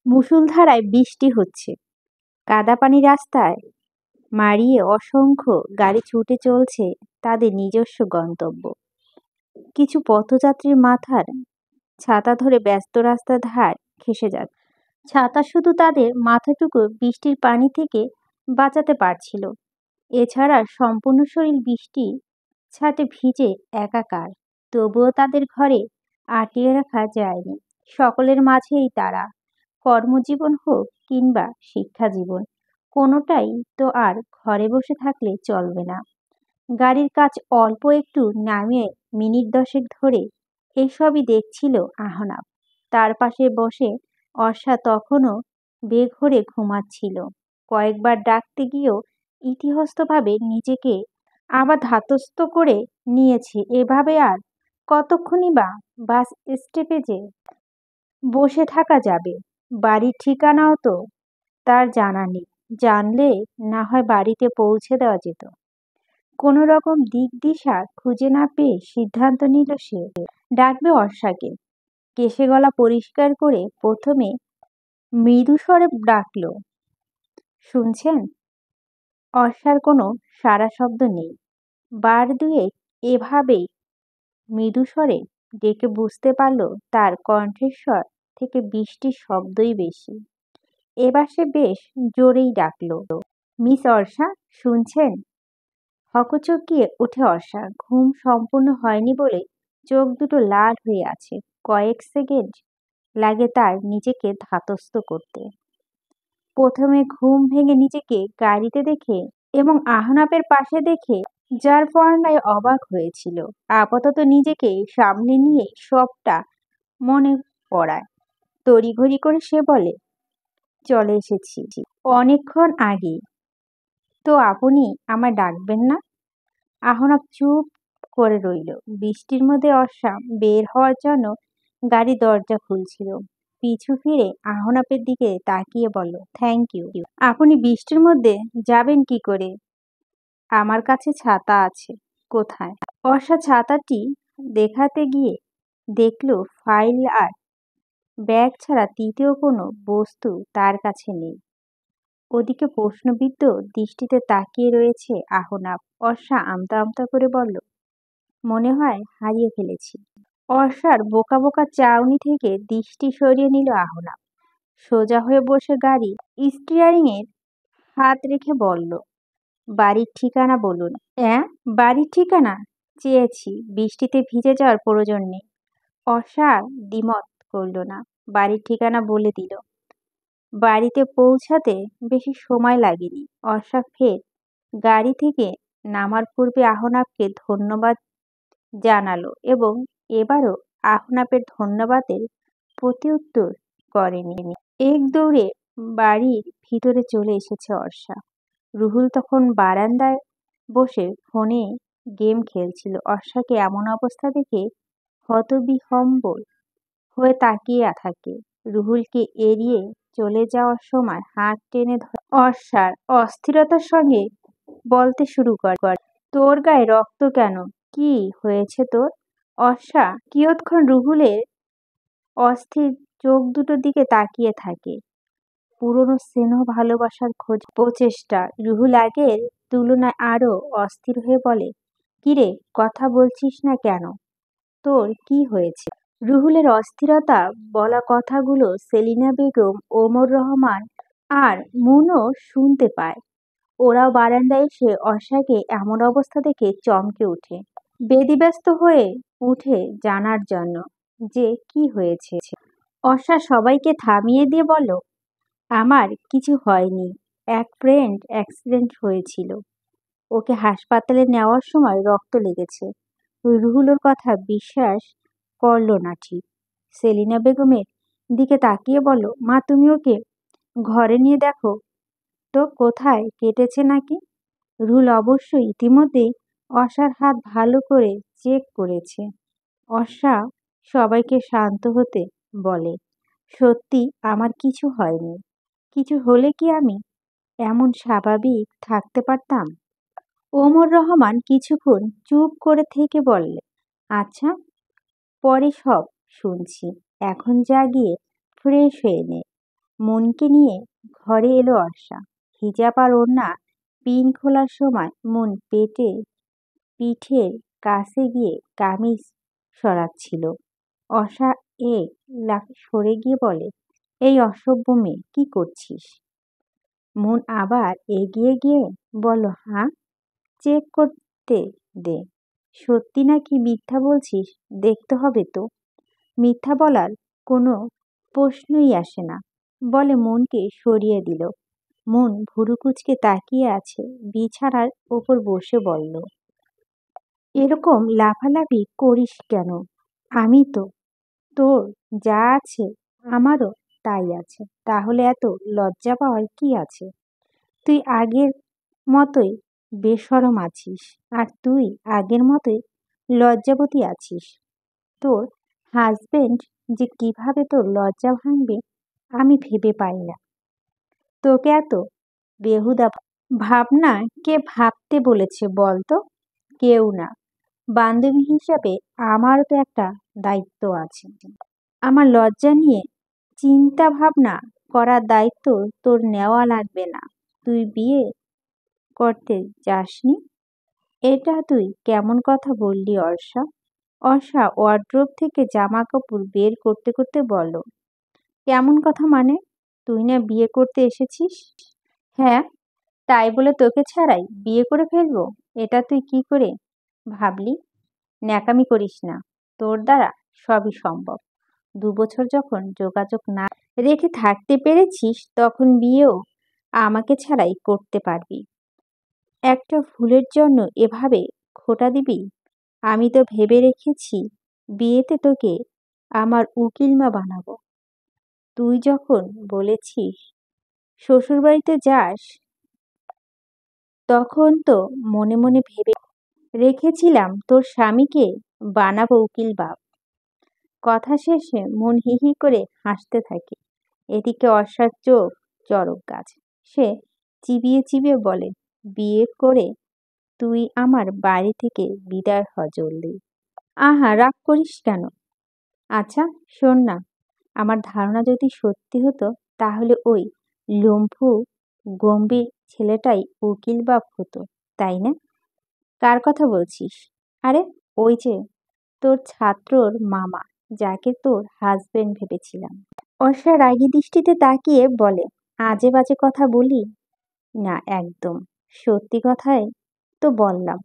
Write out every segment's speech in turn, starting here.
মুষলধারায় বৃষ্টি হচ্ছে। কাদা পানি রাস্তায় মাড়িয়ে অসংখ্য গাড়ি ছুটে চলছে তাদের নিজস্ব গন্তব্য। কিছু পথযাত্রীর মাথার ছাতা ধরে ব্যস্ত রাস্তার ধার ঘেঁষে যাচ্ছে। ছাতা শুধু তাদের মাথাটুকু বৃষ্টির পানি থেকে বাঁচাতে পারছিল। এছাড়া সম্পূর্ণ শরীর বৃষ্টির ছাটে ভিজে একাকার। তবুও তাদের ঘরে আটকে রাখা যায়নি। সকলের মাঝেই তারা, কর্মজীবন হোক কিংবা শিক্ষা জীবন, কোনোটাই তো আর ঘরে বসে থাকলে চলবে না। গাড়ির কাজ অল্প একটু নামিয়ে মিনিট 10 ধরে এসবই দেখছিল আহনাব। তার পাশে বসে অর্ষা তখনও বেঘোরে ঘুমাচ্ছিল। কয়েকবার ডাকতে গিয়েও ইতস্ততভাবে নিজেকে আবার ধাতস্থ করে নিয়েছে। এভাবে আর কতক্ষণই বা বাস স্টপে যে বসে থাকা যাবে। বাড়ির ঠিকানাও তো তার জানা নেই। জানলে না হয় বাড়িতে পৌঁছে দেওয়া যেত। কোনো রকম দিক দিশা খুঁজে না পেয়ে সিদ্ধান্ত নিল সে ডাকবে অর্ষাকে। কেশে গলা পরিষ্কার করে প্রথমে মৃদু স্বরে ডাকল, শুনছেন? অর্ষার কোনো সাড়া শব্দ নেই। বার দুয়েক এভাবেই মৃদু স্বরে ডেকে বুঝতে পারল তার কণ্ঠস্বর থেকে বৃষ্টির শব্দই বেশি। এবার সে বেশ জোরেই ডাকল, মিস অর্ষা, শুনছেন? হকচকিয়ে ওঠে অর্ষা। ঘুম সম্পূর্ণ হয়নি বলে চোখ দুটো লাল হয়ে আছে। কয়েক সেকেন্ড লাগে তার নিজেকে ধাতস্থ করতে। প্রথমে ঘুম ভেঙে নিজেকে গাড়িতে দেখে এবং আহনাবের পাশে দেখে যার পড়ায় অবাক হয়েছিল। আপাতত নিজেকে সামনে নিয়ে সবটা মনে পড়ায়। তড়িঘড়ি করে সে বলে, চলে এসেছি অনেকক্ষণ আগে। তো আপনি আমায় ডাকবেন না? আহনাব চুপ করে রইল। বৃষ্টির মধ্যে অর্ষা বের হওয়ার জন্য গাড়ি দরজা খুলছিল। পিছু ফিরে আহনাবের দিকে তাকিয়ে বলল, থ্যাংক ইউ। আপনি বৃষ্টির মধ্যে যাবেন কি করে? আমার কাছে ছাতা আছে। কোথায়? অর্ষা ছাতাটি দেখাতে গিয়ে দেখল ফাইল আর ব্যাগ ছাড়া তৃতীয় কোনো বস্তু তার কাছে নেই। ওদিকে প্রশ্নবিদ্ধ দৃষ্টিতে তাকিয়ে রয়েছে আহনাব। অর্ষা আমতা আমতা করে বলল, মনে হয় হারিয়ে ফেলেছি। অর্ষার বোকা বোকা চাউনি থেকে দৃষ্টি সরিয়ে নিল আহনাব। সোজা হয়ে বসে গাড়ি স্টিয়ারিং এর হাত রেখে বলল, বাড়ির ঠিকানা বলুন। বাড়ির ঠিকানা চেয়েছি, বৃষ্টিতে ভিজে যাওয়ার প্রয়োজন নেই। অর্ষা দ্বিমত করল না, বাড়ির ঠিকানা বলে দিল। বাড়িতে পৌঁছাতে বেশি সময় লাগেনি। অর্ষা ফের গাড়ি থেকে নামার পূর্বে আহনাবকে ধন্যবাদ জানালো এবং এবারও আহনাবের ধন্যবাদের প্রত্যুত্তর করেনি। এক দৌড়ে বাড়ির ভিতরে চলে এসেছে অর্ষা। রুহুল তখন বারান্দায় বসে ফোনে গেম খেলছিল। অর্ষাকে এমন অবস্থা দেখে হতবিহ্বল হয়ে তাকিয়ে থাকে। রুহুলকে এড়িয়ে চলে যাওয়ার সময় হাত টেনে ধরে অর্ষার অস্থিরতার সঙ্গে বলতে শুরু করে, তোর গায়ে রক্ত কেন? কি হয়েছে তোর? অর্ষা কিয়ৎক্ষণ রুহুলের অস্থির চোখ দুটোর দিকে তাকিয়ে থাকে। পুরনো স্নেহ ভালোবাসার খোঁজ প্রচেষ্টা। রুহুল আগের তুলনায় আরো অস্থির হয়ে বলে, কিরে, কথা বলছিস না কেন? তোর কি হয়েছে? রুহুলের অস্থিরতা বলা কথাগুলো সেলিনা বেগম, ওমর রহমান আর মুনও শুনতে পায়। ওরাও বারান্দায় এসে অর্ষাকে এমন অবস্থা দেখে চমকে ওঠে। বেদিব্যস্ত হয়ে উঠে জানার জন্য যে কি হয়েছে। অর্ষা সবাইকে থামিয়ে দিয়ে বলল, আমার কিছু হয়নি, এক ফ্রেন্ড অ্যাক্সিডেন্ট হয়েছিল, ওকে হাসপাতালে নেওয়ার সময় রক্ত লেগেছে। রুহুলের কথা বিশ্বাস করল না ঠিক। সেলিনা বেগমের দিকে তাকিয়ে বলল, মা, তুমি ওকে ঘরে নিয়ে দেখো তো কোথায় কেটেছে নাকি। রুহুল অবশ্যই ইতিমধ্যেই অর্ষার হাত ভালো করে চেক করেছে। অর্ষা সবাইকে শান্ত হতে বলে, সত্যি আমার কিছু হয়নি। কিছু হলে কি আমি এমন স্বাভাবিক থাকতে পারতাম? ওমর রহমান কিছুক্ষণ চুপ করে থেকে বললে, আচ্ছা, পরে সব শুনছি, এখন যা গিয়ে ফ্রেশ হয়ে নে। মনকে নিয়ে ঘরে এলো অর্ষা। হিজাব আর ওড়না পিন খোলার সময় মন পিঠের কাছে গিয়ে কামিজ সরাচ্ছিল। অর্ষা এক লাফে সরে গিয়ে বলে, এই অসভ্য মেয়ে, কি করছিস? মন আবার এগিয়ে গিয়ে বলল, হ্যাঁ, চেক করতে দে। সত্যি নাকি মিথ্যা বলছিস দেখতে হবে তো। মিথ্যা বলার কোনো প্রশ্নই আসে না, বলে মনকে সরিয়ে দিল। মন ভুরু কুঁচকে তাকিয়ে আছে, বিছানার ওপর বসে বলল, এরকম লাফালাফি করিস কেন? আমি তো, তোর যা আছে আমারও তাই আছে, তাহলে এত লজ্জা পাওয়ার কি আছে? তুই আগের মতোই বেশরম আছিস, আর তুই আগের মতোই লজ্জাবতী আছিস। তোর হাজবেন্ড যে কিভাবে তোর লজ্জা ভাঙবে আমি ভেবে পাই না। তোকে এত বেহুদা ভাবনা কে ভাবতে বলেছে বলতো? কেউ না। বান্ধবী হিসাবে আমারও তো একটা দায়িত্ব আছে। আমার লজ্জা নিয়ে চিন্তা ভাবনা করার দায়িত্ব তোর নেওয়া লাগবে না। তুই বিয়ে করতে যাসনি? এটা তুই কেমন কথা বললি অর্ষা? অর্ষা ওয়ার্ড্রোব থেকে জামা কাপড় বের করতে করতে বলল, কেমন কথা মানে? তুই না বিয়ে করতে এসেছিস? হ্যাঁ, তাই বলে তোকে ছাড়াই বিয়ে করে ফেলবো, এটা তুই কি করে ভাবলি? ন্যাকামি করিস না, তোর দ্বারা সবই সম্ভব। 2 বছর যখন যোগাযোগ না রেখে থাকতে পেরেছিস, তখন বিয়েও আমাকে ছাড়াই করতে পারবি। একটা ভুলের জন্য এভাবে খোঁটা দিবি? আমি তো ভেবে রেখেছি বিয়েতে তোকে আমার উকিলমা বানাবো। তুই যখন বলেছিস শ্বশুরবাড়িতে যাস, তখন তো মনে মনে ভেবে রেখেছিলাম তোর স্বামীকে বানাবো উকিল বাপ। কথা শেষে মন হি হি করে হাসতে থাকে। এদিকে অর্ষার চোখ চড়ক গাছ। সে চিবিয়ে চিবিয়ে বলে, বিয়ে করে তুই আমার বাড়ি থেকে বিদায় হ জলদি। আহা, রাগ করিস কেন? আচ্ছা শোন না, আমার ধারণা যদি সত্যি হতো, তাহলে ওই লম্ফু গম্ভীর ছেলেটাই উকিল বাপ হতো, তাই না? কার কথা বলছিস? আরে, ওই যে তোর ছাত্রর মামা, যাকে তোর হাজবেন্ড ভেবেছিলাম। অর্ষা রাগী দৃষ্টিতে তাকিয়ে বলে, আজে বাজে কথা বলি না একদম। সত্যি কথাই তো বললাম।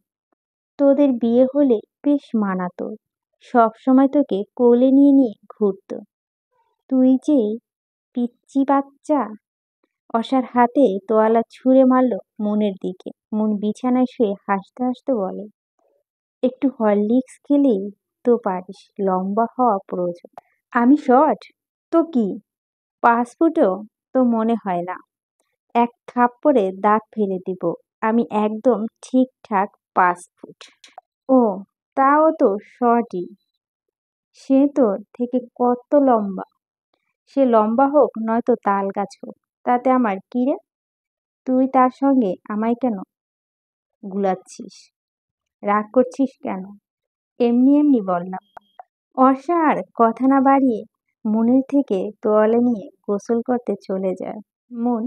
তোদের বিয়ে হলে বেশ মানাতো। সব সময় তোকে কোলে নিয়ে নিয়ে ঘুরতো। তুই যে পিচ্চি বাচ্চা। অসার হাতে তোয়ালা ছুঁড়ে মারল মনের দিকে। মন বিছানায় শুয়ে হাসতে হাসতে বলে, একটু হরলিক্স খেলেই তো পারিস লম্বা হওয়া প্রয়োজন। আমি শর্ট তো কি, 5 ফুটও তো মনে হয় না। এক থাপ্পড়ে দাঁত ফেলে দিব। আমি একদম ঠিকঠাক 5 ফুট। ও, তাও তো শর্টই। সে তোর থেকে কত লম্বা। সে লম্বা হোক নয়তো তাল গাছ হোক, তাতে আমার কি রে? তুই তার সঙ্গে আমায় কেন গুলাচ্ছিস? রাগ করছিস কেন? এমনি এমনি বললাম। অর্ষা আর কথা না বাড়িয়ে মনের থেকে তোয়ালে নিয়ে গোসল করতে চলে যায়। মন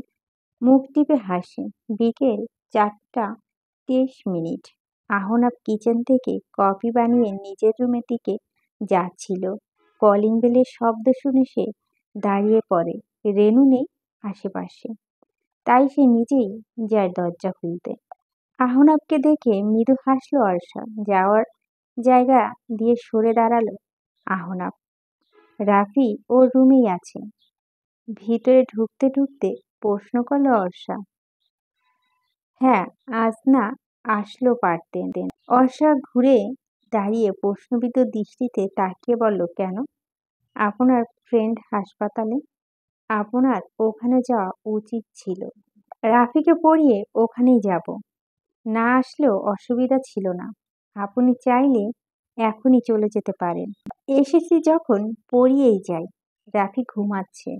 মুখ টিপে হাসে। বিকেল 4টা 23 মিনিট। আহনাব কিচেন থেকে কফি বানিয়ে নিজের রুমের দিকে যাচ্ছিল। কলিং বেলের শব্দ শুনে সে দাঁড়িয়ে পড়ে। রেনু নেই আশেপাশে, তাই সে নিজেই যায় দরজা খুলতে। আহনাবকে দেখে মৃদু হাসলো অর্ষা। যাওয়ার জায়গা দিয়ে সরে দাঁড়ালো আহনাব। রাফি ওর রুমেই আছে। ভিতরে ঢুকতে ঢুকতে প্রশ্ন করলো অর্ষা, হ্যাঁ, আজ না আসলেও পারতেন। অর্ষা ঘুরে দাঁড়িয়ে প্রশ্নবিদ্ধ দৃষ্টিতে তাকিয়ে বলল, কেন? আপনার ফ্রেন্ড হাসপাতালে, আপনার ওখানে যাওয়া উচিত ছিল। রাফিকে পড়িয়ে ওখানেই যাব। না আসলেও অসুবিধা ছিল না। আপনি চাইলে এখনই চলে যেতে পারেন। এসেছি যখন পড়িয়েই যাই। রাফি ঘুমাচ্ছে।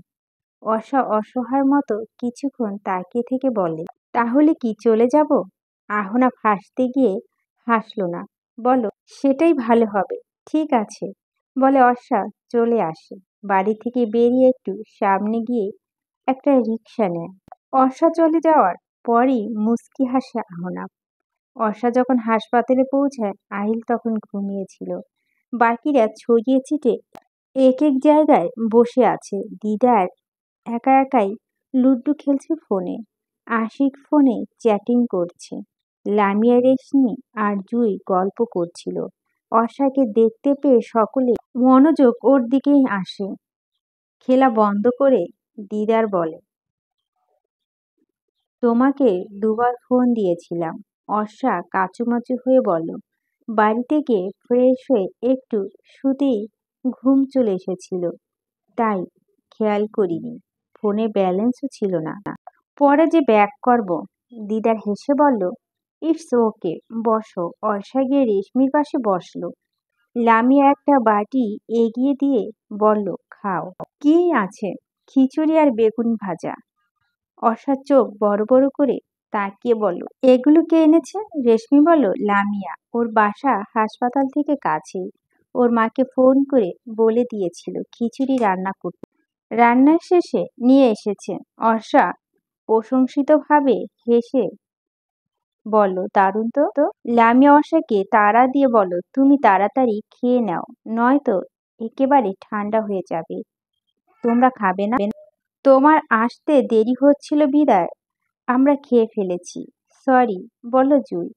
অর্ষা অসহায়ের মতো কিছুক্ষণ তাকিয়ে থেকে বলে, তাহলে কি চলে যাব? আহনাফ হাসতে গিয়ে হাসল না, বলো, সেটাই ভালো হবে। ঠিক আছে, বলে অর্ষা চলে আসে। বাড়ি থেকে বেরিয়ে একটু সামনে গিয়ে একটা রিকশা নেয়। অর্ষা চলে যাওয়ার পরই মুচকি হাসে আহনাফ। অর্ষা যখন হাসপাতালে পৌঁছায় আহিল তখন ঘুমিয়েছিল। বাকিরা ছড়িয়ে ছিটে এক এক জায়গায় বসে আছে। দিদার একা একাই লুডু খেলছে ফোনে। আশিক ফোনে চ্যাটিং করছে। লামিয়া, রেশমি আর জুই গল্প করছিল। অর্ষাকে দেখতে পেয়ে সকলে মনোযোগ ওর দিকেই আসে। খেলা বন্ধ করে দিদার বলে, তোমাকে দুবার ফোন দিয়েছিলাম। অর্ষা কাঁচুমাচু হয়ে বলল, বাড়ি থেকে ফ্রেশ হয়ে একটু শুতেই ঘুম চলে এসেছিল, তাই খেয়াল করিনি। ফোনে ব্যালেন্সও ছিল না। পরে যে ব্যাক করব। দিদার হেসে বলল, ইটস ওকে, বসো। অর্ষা গিয়ে রেশমির পাশে বসলো। লামিয়া একটা বাটি এগিয়ে দিয়ে বলল, খাও। কি আছে? খিচুড়ি আর বেগুন ভাজা। অর্ষার চোখ বড় বড় করে তাকিয়ে বলল, এগুলো কে এনেছে? রেশমি বলল, লামিয়া। ওর বাসা হাসপাতাল থেকে কাছেই। ওর মাকে ফোন করে বলে দিয়েছিল খিচুড়ি রান্না করতে। রান্নার শেষে নিয়ে এসেছে। অর্ষা প্রশংসিতভাবে হেসে বলল, দারুণ তো। লামিয়া অর্ষাকে তাড়া দিয়ে বলল, তুমি তাড়াতাড়ি খেয়ে নাও, নয়তো একেবারে ঠান্ডা হয়ে যাবে। তোমরা খাবে না? তোমার আসতে দেরি হচ্ছিল বিদায় আমরা খেয়ে ফেলেছি। সরি, বলল জুই।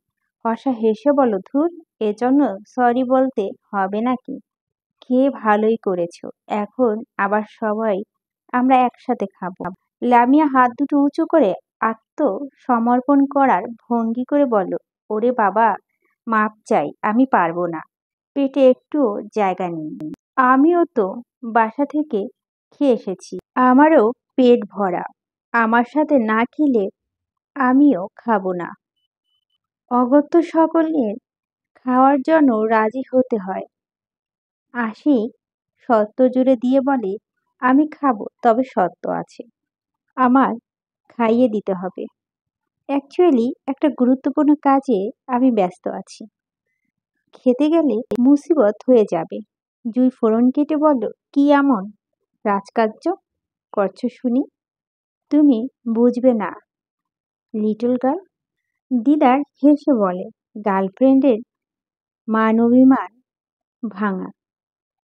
হর্ষা হেসে বলল, ধুর, এজন্য সরি বলতে হবে নাকি? খেয়ে ভালোই করেছো। এখন আবার সবাই আমরা একসাথে খাবো। লামিয়া হাত দুটো উঁচু করে আত্মসমর্পণ করার ভঙ্গি করে বলল, ওরে বাবা, মাপ চাই, আমি পারবো না। পেটে একটুও জায়গা নেই। আমিও তো বাসা থেকে খেয়ে এসেছি, আমারও পেট ভরা। আমার সাথে না খেলে আমিও খাবো না। অগত্য সকলের খাওয়ার জন্য রাজি হতে হয়। আশিক শর্ত জুড়ে দিয়ে বলে, আমি খাবো, তবে শর্ত আছে। আমার খাইয়ে দিতে হবে। অ্যাকচুয়ালি একটা গুরুত্বপূর্ণ কাজে আমি ব্যস্ত আছি। খেতে গেলে মুসিবত হয়ে যাবে। জুই ফোড়ন কেটে বলল, কি এমন রাজকার্য করছো শুনি? তুমি বুঝবে না, লিটল গার্ল। দিদার হেসে বলে, গার্লফ্রেন্ডের মানবিমান ভাঙা।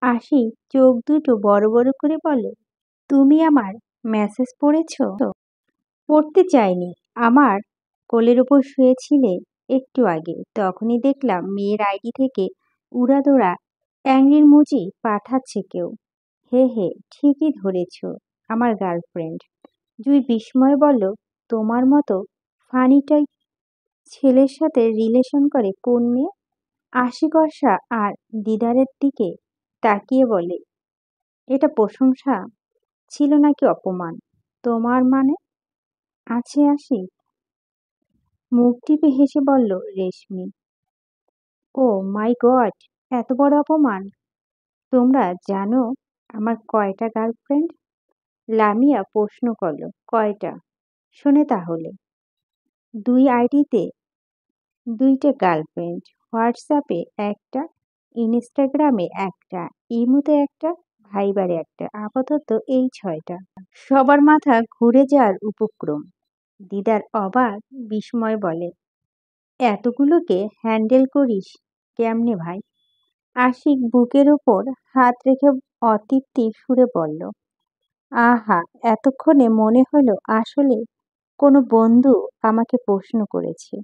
আশি চোখ দুটো বড় বড় করে বলে, তুমি আমার মেসেজ পড়েছো? পড়তে চাইনি, আমার কোলের ওপর শুয়েছিলে একটু আগে, তখনই দেখলাম মেয়ের আইডি থেকে উড়াদোড়া অ্যাংরির মুজি পাঠাচ্ছে কেউ। হে হে, ঠিকই ধরেছ, আমার গার্লফ্রেন্ড। জুই বিস্ময়ে বলল, তোমার মতো ফানি টাইপ ছেলের সাথে রিলেশন করে কোন মেয়ে? আশিক বর্ষা আর দিদারের দিকে তাকিয়ে বলে, এটা প্রশংসা ছিল নাকি অপমান? তোমার মানে আছে? আশিক মুখ টিপে হেসে বলল, রেশমি। ও মাই গড, এত বড় অপমান! তোমরা জানো আমার কয়টা গার্লফ্রেন্ড? লামিয়া প্রশ্ন করল, কয়টা? শোনে তাহলে, দুই আইডিতে দুইটা গার্লফ্রেন্ড, হোয়াটসঅ্যাপে একটা, ইনস্টাগ্রামে একটা, ইমোতে একটা, ভাইবারে একটা, আপাতত এই 6টা। সবার মাথা ঘুরে যাওয়ার উপক্রম। দিদার অবাক বিস্ময় বলে, এতগুলোকে হ্যান্ডেল করিস কেমনে ভাই? আশিক বুকের উপর হাত রেখে অতৃপ্তি সুরে বলল, আহা, এতক্ষণে মনে হলো আসলে কোনো বন্ধু আমাকে প্রশ্ন করেছে।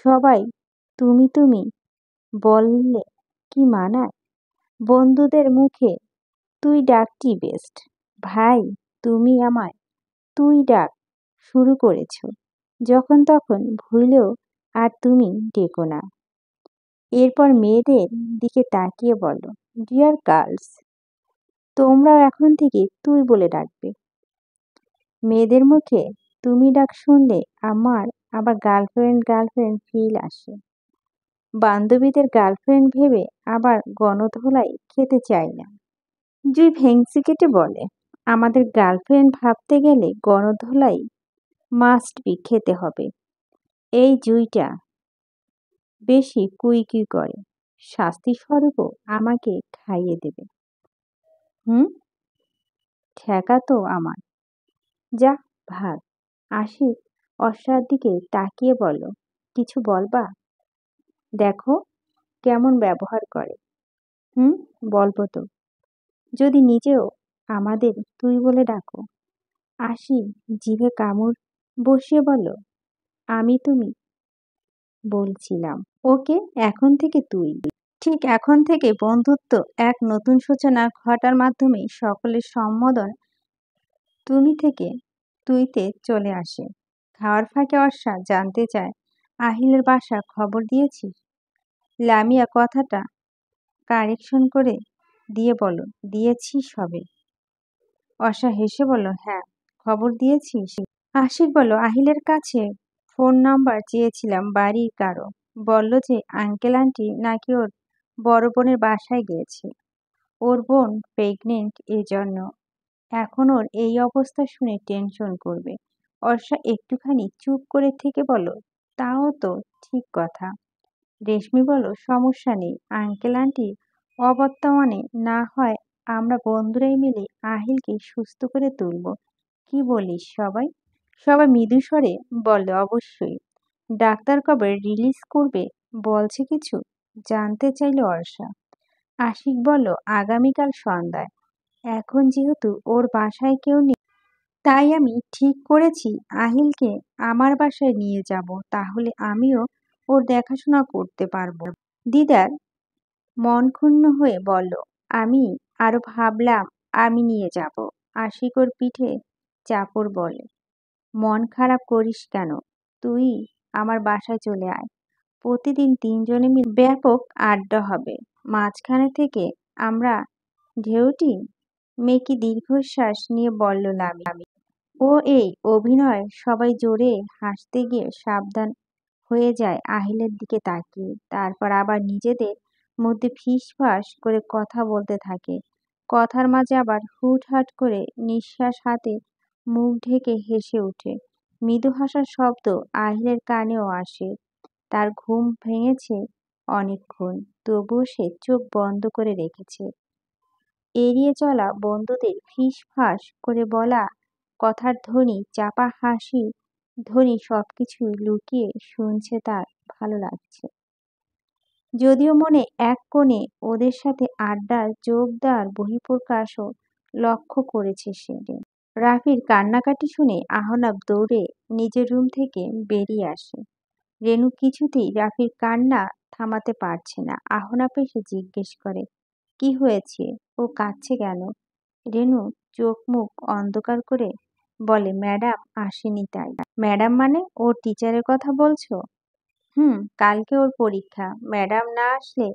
সবাই তুমি তুমি বললে কি মানায়? বন্ধুদের মুখে তুই ডাকটি বেস্ট। ভাই, তুমি আমায় তুই ডাক শুরু করেছ, যখন তখন ভুলেও আর তুমি ডেকো না। এরপর মেয়েদের দিকে তাকিয়ে বলো, ডিয়ার গার্লস, তোমরাও এখন থেকে তুই বলে ডাকবে। মেয়েদের মুখে তুমি ডাক শুনলে আমার আবার গার্লফ্রেন্ড গার্লফ্রেন্ড ফিল আসে। বান্ধবীদের গার্লফ্রেন্ড ভেবে আবার গণধোলাই খেতে চাই না। জুই ভেংসি কেটে বলে, আমাদের গার্লফ্রেন্ড ভাবতে গেলে গণধোলাই মাস্ট বি খেতে হবে। এই জুইটা বেশি কুইকুই করে, শাস্তি স্বরূপও আমাকে খাইয়ে দেবে। হুম, ঠেকা তো আমার। যা, ভাগ। আশিক অর্ষার দিকে তাকিয়ে বলল, কিছু বলবা? দেখো কেমন ব্যবহার করে। হুম, বলবো তো। যদি নিজেও আমাদের তুই বলে ডাকো। আশিক জিভে কামড় বসিয়ে বলল, আমি তুমি বলছিলাম। ওকে, এখন থেকে তুই। ঠিক এখন থেকে বন্ধুত্ব এক নতুন সূচনা ঘটার মাধ্যমে সকলের সম্বোধন তুমি থেকে তুইতে চলে আসে। খাওয়ার ফাঁকে অর্ষা জানতে চায়, আহিলের বাসা খবর দিয়েছিস? লামিয়া কথাটা কারেকশন করে দিয়ে বলো, দিয়েছি সবে। অর্ষা হেসে বলল, হ্যাঁ, খবর দিয়েছিস? আশিক বলল, আহিলের কাছে ফোন নাম্বার চেয়েছিলাম বাড়ির কারো। বলল যে আঙ্কেল আন্টি নাকি ওর বড় বোনের বাসায় গিয়েছে। ওর বোন প্রেগনেন্ট, এজন্য এখন ওর এই অবস্থা শুনে টেনশন করবে। অর্ষা একটুখানি চুপ করে থেকে বলল, তাও তো ঠিক কথা। রেশমি বলল, সমস্যা নেই, আঙ্কেল আন্টি অবর্তমানে না হয় আমরা বন্ধুরাই মিলে আহিলকে সুস্থ করে তুলব। কি বলিস সবাই? সবাই মৃদু স্বরে বলল, অবশ্যই। ডাক্তার কবে রিলিজ করবে বলছে কিছু? জানতে চাইল অর্ষা। আশিক বলল, আগামীকাল সন্ধ্যায়। এখন যেহেতু ওর বাসায় কেউ নেই, তাই আমি ঠিক করেছি আহিলকে আমার বাসায় নিয়ে যাব, তাহলে আমিও ওর দেখাশোনা করতে পারবো। দিদার মন ক্ষুণ্ণ হয়ে বলল, আমি আরো ভাবলাম আমি নিয়ে যাব। আশিক ওর পিঠে চাপড় বলে, মন খারাপ করিস কেন? তুই আমার বাসায় চলে আয়। প্রতিদিন তিনজনে মিলে ব্যাপক আড্ডা হবে। মাঝখানে থেকে আমরা ঢেউটি মেকি দীর্ঘশ্বাস নিয়ে বলল লামি। ও এই অভিনয় সবাই জোরে হাসতে গিয়ে সাবধান হয়ে যায় আহিলের দিকে তাকিয়ে। তারপর আবার নিজেদের মধ্যে ফিসফাস করে কথা বলতে থাকে। কথার মাঝে আবার হুটহাট করে নিঃশ্বাস হাতে মুখ ঢেকে হেসে ওঠে। মৃদু হাসার শব্দ আহিলের কানেও আসে। তার ঘুম ভেঙেছে অনেকক্ষণ, তবুও সে চোখ বন্ধ করে রেখেছে। এড়িয়ে চলা বন্ধুদের ফিসফাস করে বলা কথার ধ্বনি, চাপা হাসি ধ্বনি সবকিছু লুকিয়ে শুনছে তার ভালো লাগছে। যদিও মনে এক কোণে ওদের সাথে আড্ডায় যোগ দেওয়ার বহিঃপ্রকাশও লক্ষ্য করেছে সে। রাফির কান্নাকাটি শুনে আহনাব দৌড়ে নিজের রুম থেকে বেরিয়ে আসে। রেনু কিছুতেই রাফির কান্না থামাতে পারছে না। আহনাব এসে জিজ্ঞেস করে, কি হয়েছে? ও কাঁদছে কেন? রেনু চোখ মুখ অন্ধকার করে বলে, ম্যাডাম আসেনি তাই। ম্যাডাম মানে ওর টিচারের কথা বলছো? হুম, কালকে ওর পরীক্ষা। ম্যাডাম না আসলে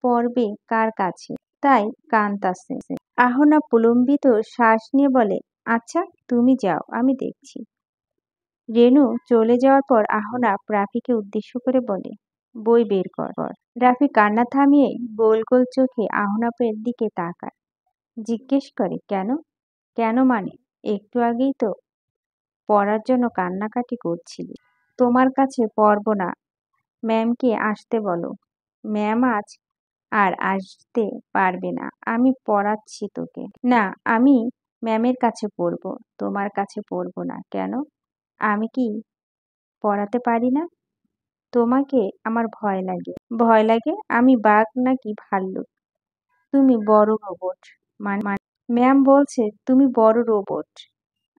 পড়বে কার কাছে, তাই কানতাছে। আহনা প্রলম্বিত শ্বাস নিয়ে বলে, আচ্ছা তুমি যাও, আমি দেখছি। রেনু চলে যাওয়ার পর আহনাব রাফিকে উদ্দেশ্য করে বলে, বই বের কর। রাফি কান্না থামিয়ে গোল গোল চোখে আহনাবের দিকে তাকায়। জিজ্ঞেস করে, কেন? কেন মানে? একটু আগেই তো পড়ার জন্য কান্নাকাটি করছিলি। তোমার কাছে পড়ব না, ম্যামকে আসতে বলো। ম্যাম আজ আর আসতে পারবে না, আমি পড়াচ্ছি তোকে। না, আমি ম্যামের কাছে পড়ব, তোমার কাছে পড়ব না। কেন? আমি কি পড়াতে পারি না? তোমাকে আমার ভয় লাগে। ভয় লাগে? আমি বাঘ নাকি ভাল্লুক? তুমি বড় রোবট। মানে ম্যাম বলছে তুমি বড় রোবট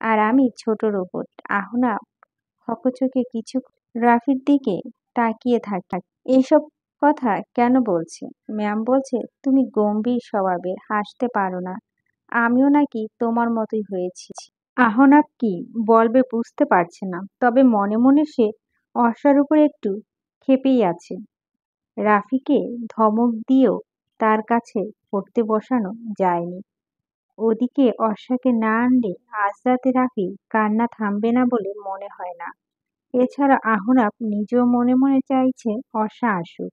আর আমি ছোট রোবট। আহনা হকচকে কিছু রাফির দিকে তাকিয়ে থাকে। এইসব কথা কেন বলছে? ম্যাম বলছে তুমি গম্ভীর স্বভাবের, হাসতে পারো না। আমিও নাকি তোমার মতোই হয়েছি। আহনাব কি বলবে বুঝতে পারছে না, তবে মনে মনে সে অর্ষার উপর একটু ক্ষেপেই আছে। রাফিকে ধমক দিয়েও তার কাছে পড়তে বসানো যায়নি। ওদিকে অর্ষাকে না আনলে আজ রাতে রাফি কান্না থামবে না বলে মনে হয় না। এছাড়া আহনাব নিজেও মনে মনে চাইছে অর্ষা আসুক।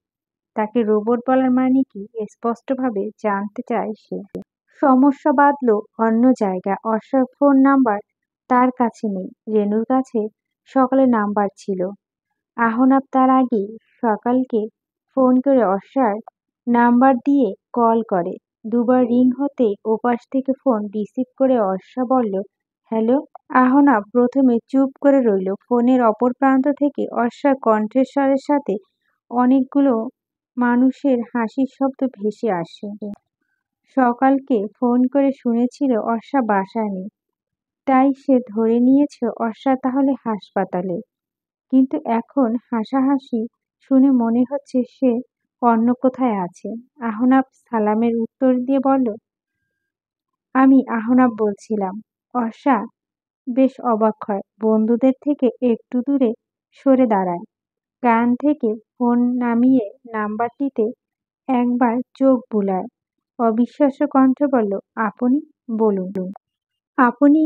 তাকে রোবট বলার মানে কি স্পষ্টভাবে জানতে চায় সে। সমস্যা বাঁধল অন্য জায়গায়। অর্ষার ফোন নাম্বার তার কাছে নেই, রেনুর কাছে সকালে নাম্বার ছিল। আহনাব তার আগেই সকালকে ফোন করে অর্ষার নাম্বার দিয়ে কল করে। দুবার রিং হতেই ওপাশ থেকে ফোন রিসিভ করে অর্ষা বলল, হ্যালো। আহনা প্রথমে চুপ করে রইল। ফোনের অপর প্রান্ত থেকে অস্বার কণ্ঠস্বরের সাথে অনেকগুলো মানুষের হাসির শব্দ ভেসে আসে। সকালকে ফোন করে শুনেছিল অর্ষা বাসায় নেই, তাই সে ধরে নিয়েছে অর্ষা তাহলে হাসপাতালে। কিন্তু এখন হাসাহাসি শুনে মনে হচ্ছে সে অন্য কোথায় আছে। আহনাব সালামের উত্তর দিয়ে বলল, আমি আহনাব বলছিলাম। অর্ষা বেশ অবাক হয়, বন্ধুদের থেকে একটু দূরে সরে দাঁড়ায়, কান থেকে ফোন নামিয়ে নাম্বারটিতে একবার চোখ বুলায়, অবিশ্বাস্য কণ্ঠে বলল, আপনি? বলুন। আপনি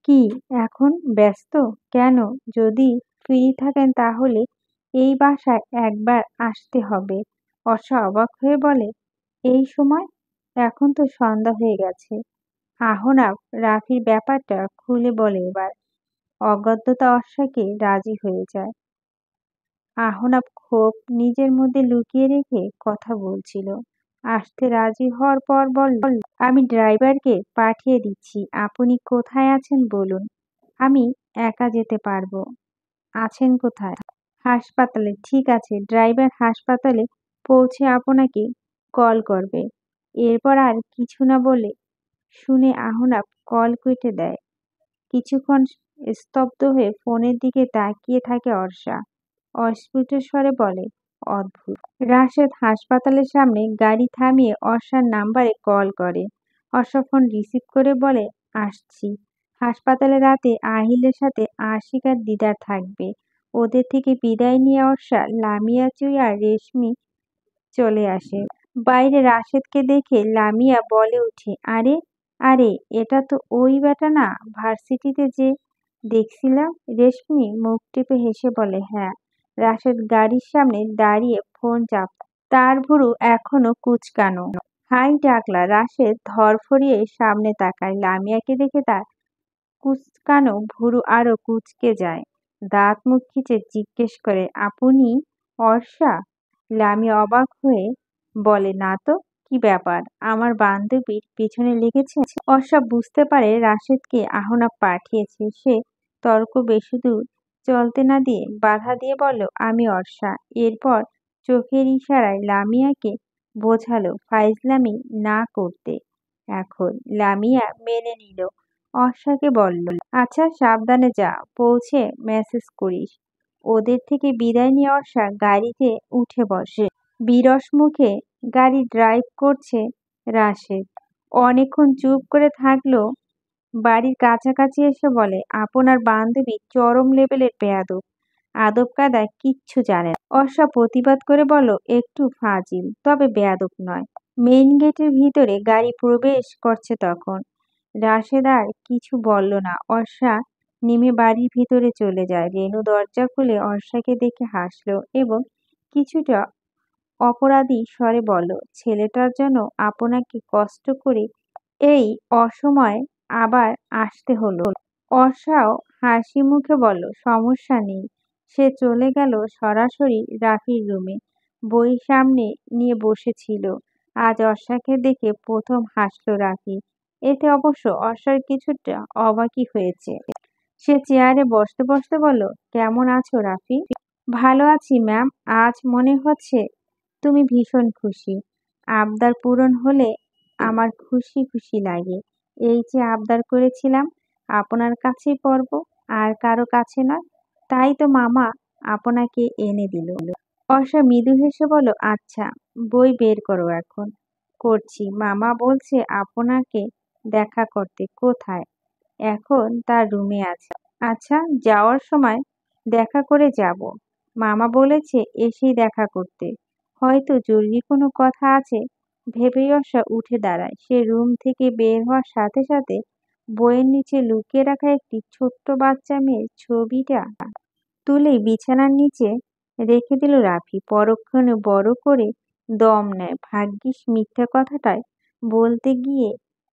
কি এখন ব্যস্ত? কেন? যদি ফ্রি থাকেন তাহলে এই বাসায় একবার আসতে হবে। অর্ষা অবাক হয়ে বলে, এই সময়? এখন তো সন্ধ্যা হয়ে গেছে। আহনাব রাফির ব্যাপারটা খুলে বলে এবার। অগত্যা অর্ষাকে রাজি হয়ে যায়। আহনাব ক্ষোভ নিজের মধ্যে লুকিয়ে রেখে কথা বলছিল। আসতে রাজি হওয়ার পর বলল, আমি ড্রাইভারকে পাঠিয়ে দিচ্ছি, আপনি কোথায় আছেন বলুন। আমি একা যেতে পারবো। আছেন কোথায়? হাসপাতালে। ঠিক আছে, ড্রাইভার হাসপাতালে পৌঁছে আপনাকে কল করবে। এরপর আর কিছু না বলে শুনে আহনাব কল কেটে দেয়। কিছুক্ষণ স্তব্ধ হয়ে ফোনের দিকে তাকিয়ে থাকে অর্ষা। অস্ফুট স্বরে বলে, অদ্ভুত। রাশেদ হাসপাতালের সামনে গাড়ি থামিয়ে অর্ষার নাম্বারে কল করে। অর্ষা ফোন রিসিভ করে বলে, আসছি। হাসপাতালে রাতে আহিলের সাথে আশিক আর দিদার থাকবে। ওদের থেকে বিদায় নিয়ে অর্ষা, লামিয়া, চুই আর রেশমি চলে আসে। বাইরে রাশেদকে দেখে লামিয়া বলে উঠে, আরে আরে, এটা তো ওই বেটা না, ভার্সিটিতে যে দেখছিলাম। রেশমি মুখ টিপে হেসে বলে, হ্যাঁ। রাশেদ গাড়ির সামনে দাঁড়িয়ে ফোন চাপ, তার ভুরু এখনো কুঁচকানো। হাই ডাকলা। রাশেদ ধরফরিয়ে সামনে তাকায়। লামিয়াকে দেখে তার কুঁচকানো ভুরু আরো কুঁচকে যায়। দাঁত মুখ খিচে জিজ্ঞেস করে, আপনি অর্ষা? লামিয়া অবাক হয়ে বলে, না তো। কি ব্যাপার, আমার বান্ধবীর পিছনে লেগেছে? অর্ষা বুঝতে পারে রাশেদকে আহনাব পাঠিয়েছে। সে তর্ক বেশি দূর চলতে না দিয়ে বাধা দিয়ে বলল, আমি অর্ষা। এরপর চোখের ইশারায় লামিয়াকে বোঝালো ফাইজলামি না করতে। এখন লামিয়া মেনে নিল। অর্ষাকে বলল, আচ্ছা সাবধানে যা, পৌঁছে মেসেজ করিস। ওদের থেকে বিদায় নিয়ে অর্ষা গাড়িতে উঠে বসে। বিরস মুখে গাড়ি ড্রাইভ করছে রাশেদ। অনেকক্ষণ চুপ করে থাকলো। বাড়ির কাছাকাছি এসে বলে, আপনার বান্ধবী চরম লেভেলের বেয়াদব, আদব কায়দা কিচ্ছু জানে না। অর্ষা প্রতিবাদ করে বলল, একটু ফাজিল, তবে বেয়াদব নয়। মেইন গেটের ভিতরে গাড়ি প্রবেশ করছে তখন। রাশেদ আর কিছু বলল না। অর্ষা নেমে বাড়ির ভিতরে চলে যায়। রেনু দরজা খুলে অর্ষাকে দেখে হাসলো এবং কিছুটা অপরাধী স্বরে বলল, ছেলেটার জন্য আপনাকে কষ্ট করে এই অসময়ে আবার আসতে হলো। অর্ষাও হাসি মুখে বলল, সমস্যা নেই। সে চলে গেল সরাসরি রাফির রুমে। বই সামনে নিয়ে বসেছিল। আজ অর্ষাকে দেখে প্রথম হাসলো রাফি। এতে অবশ্য অর্ষার কিছুটা অবাকই হয়েছে। সে চেয়ারে বসতে বসতে বলল, কেমন আছো রাফি? ভালো আছি ম্যাম। আজ মনে হচ্ছে তুমি ভীষণ খুশি। আবদার পূরণ হলে আমার খুশি খুশি লাগে। এই যে আবদার করেছিলাম, আপনার কাছেই পড়ব, আর কারো কাছে নয়। তাই তো মামা আপনাকে এনে দিল। অর্ষা মৃদু হেসে বলল, আচ্ছা, বই বের করো এখন। করছি। মামা বলছে আপনাকে দেখা করতে। কোথায়? এখন তার রুমে আছে। আচ্ছা, যাওয়ার সময় দেখা করে যাব। মামা বলেছে এসেই দেখা করতে। হয়তো জরুরি কোনো কথা আছে ভেবেই অর্ষা উঠে দাঁড়ায়। সে রুম থেকে বের হওয়ার সাথে সাথে বইয়ের নিচে লুকিয়ে রাখা একটি ছোট্ট বাচ্চা মেয়ের ছবিটা তুলেই বিছানার নিচে রেখে দিল রাফি। পরক্ষণে বড় করে দম নেয়। ভাগ্যিস মিথ্যা কথাটাই বলতে গিয়ে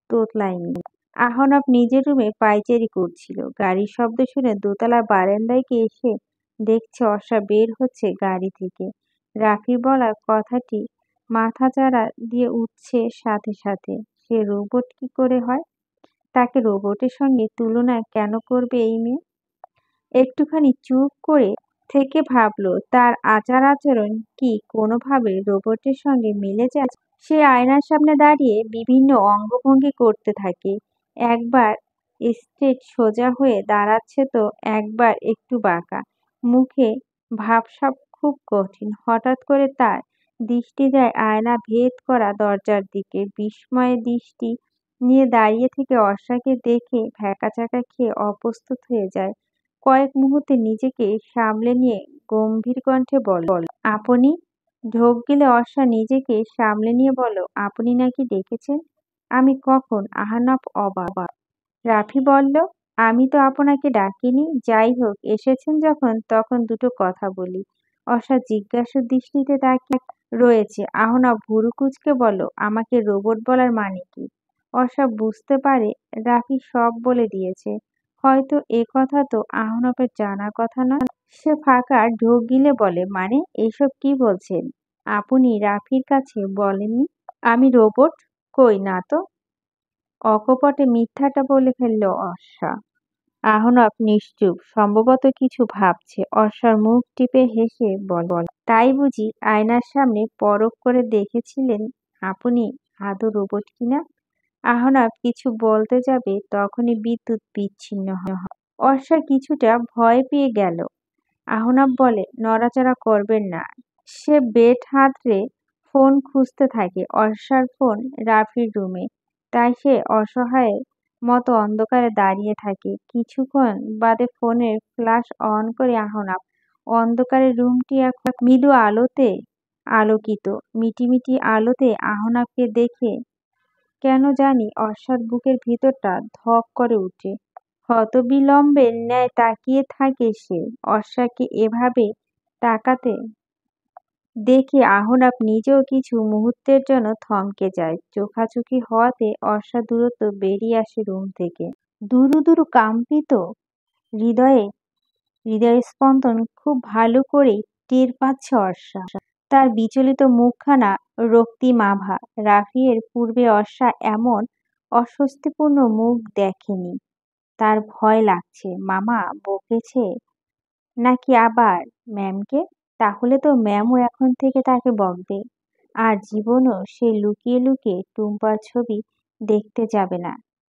তোতলায়নি। আহনাব নিজের রুমে পায়চারি করছিল। গাড়ির শব্দ শুনে দোতলার বারান্দায় গিয়ে এসে দেখছে অর্ষা বের হচ্ছে গাড়ি থেকে। রাফির বলা কথাটি মাথাচাড়া দিয়ে উঠছে সাথে সাথে। সে রোবট কি করে হয়? তাকে রোবটের সঙ্গে তুলনা কেন করবে এই মেয়ে? একটুখানি চুপ করে থেকে ভাবলো তার আচার আচরণ কি কোনোভাবে রোবটের সঙ্গে মিলে যায়। সে আয়নার সামনে দাঁড়িয়ে বিভিন্ন অঙ্গভঙ্গি করতে থাকে। একবার স্ট্রেট সোজা হয়ে দাঁড়াচ্ছে তো একবার একটু বাঁকা। মুখে ভাবসাব খুব কঠিন। হঠাৎ করে তার দৃষ্টি যায় আয়না ভেদ করা দরজার দিকে। বিস্ময়ে দৃষ্টি নিয়ে দাঁড়িয়ে থেকে অর্ষাকে দেখে ভ্যাকাচ্যাকা খেয়ে অপ্রস্তুত হয়ে যায়। কয়েক মুহূর্তে নিজেকে সামলে নিয়ে গম্ভীর কণ্ঠে বলল, আপনি? ঢোক গিলে অর্ষা নিজেকে সামলে নিয়ে বলল, আপনি নাকি ডেকেছেন? আমি কখন? আহনাফ অবাক। রাফি বলল, আমি তো আপনাকে ডাকিনি। যাই হোক, এসেছেন যখন তখন দুটো কথা বলি। অর্ষা জিজ্ঞাসু দৃষ্টিতে তাকিয়ে রয়েছে। আহনাফ ভুরু কুঁচকে বলল, আমাকে রোবট বলার মানে কি? অর্ষা বুঝতে পারে রাফি সব বলে দিয়েছে। হয়তো এ কথা তো আহনাফের জানার কথা না। সে ফাঁকা ঢোক গিলে বলে, মানে এইসব কি বলছেন? আপনি রাফির কাছে বলেননি আমি রোবট? কই না তো। অকপটে মিথ্যাটা বলে ফেলল অর্ষা। আহনাফ নিশ্চুপ, সম্ভবত কিছু ভাবছে। অর্ষার মুখ টিপে হেসে বল, তাই বুঝি আয়নার সামনে পরখ করে দেখেছিলেন আপনি আদৌ রোবট কিনা? আহনাফ কিছু বলতে যাবে তখনই বিদ্যুৎ বিচ্ছিন্ন হয়। অর্ষা কিছুটা ভয় পেয়ে গেল। আহনাফ বলে, নড়াচড়া করবেন না। সে বেড হাতড়ে ফোন খুঁজতে থাকে। অর্ষার ফোন রাফির রুমে। তাই সে অসহায়ের মতো অন্ধকারে দাঁড়িয়ে থাকে। কিছুক্ষণ বাদে ফোনের ফ্ল্যাশ অন করে আহনাফ। অন্ধকারের রুমটি এখন মৃদু আলোতে আলোকিত। মিটিমিটি আলোতে আহনাফকে দেখে কেন জানি অর্ষার বুকের ভিতরটা ধক করে উঠে। হতবিলম্বের ন্যায় তাকিয়ে থাকে সে। অর্ষাকে এভাবে তাকাতে দেখে আহনাফ নিজেও কিছু মুহূর্তের জন্য থমকে যায়। চোখাচোখি হওয়াতে অর্ষা দূরত্ব বেরিয়ে আসে রুম থেকে। দুরু দুরু কম্পিত হৃদয়ে হৃদয়স্পন্দন খুব ভালো করেই টের পাচ্ছে অর্ষা। তার বিচলিত মুখখানা রক্তিমাভা। রাফিয়ের পূর্বে অর্ষা এমন অস্বস্তিপূর্ণ মুখ দেখেনি। তার ভয় লাগছে। মামা বকেছে নাকি আবার ম্যামকে? তাহলে তো ম্যামও এখন থেকে তাকে বকবে। আর জীবনও সে লুকিয়ে লুকিয়ে টুম্পার ছবি দেখতে যাবে না।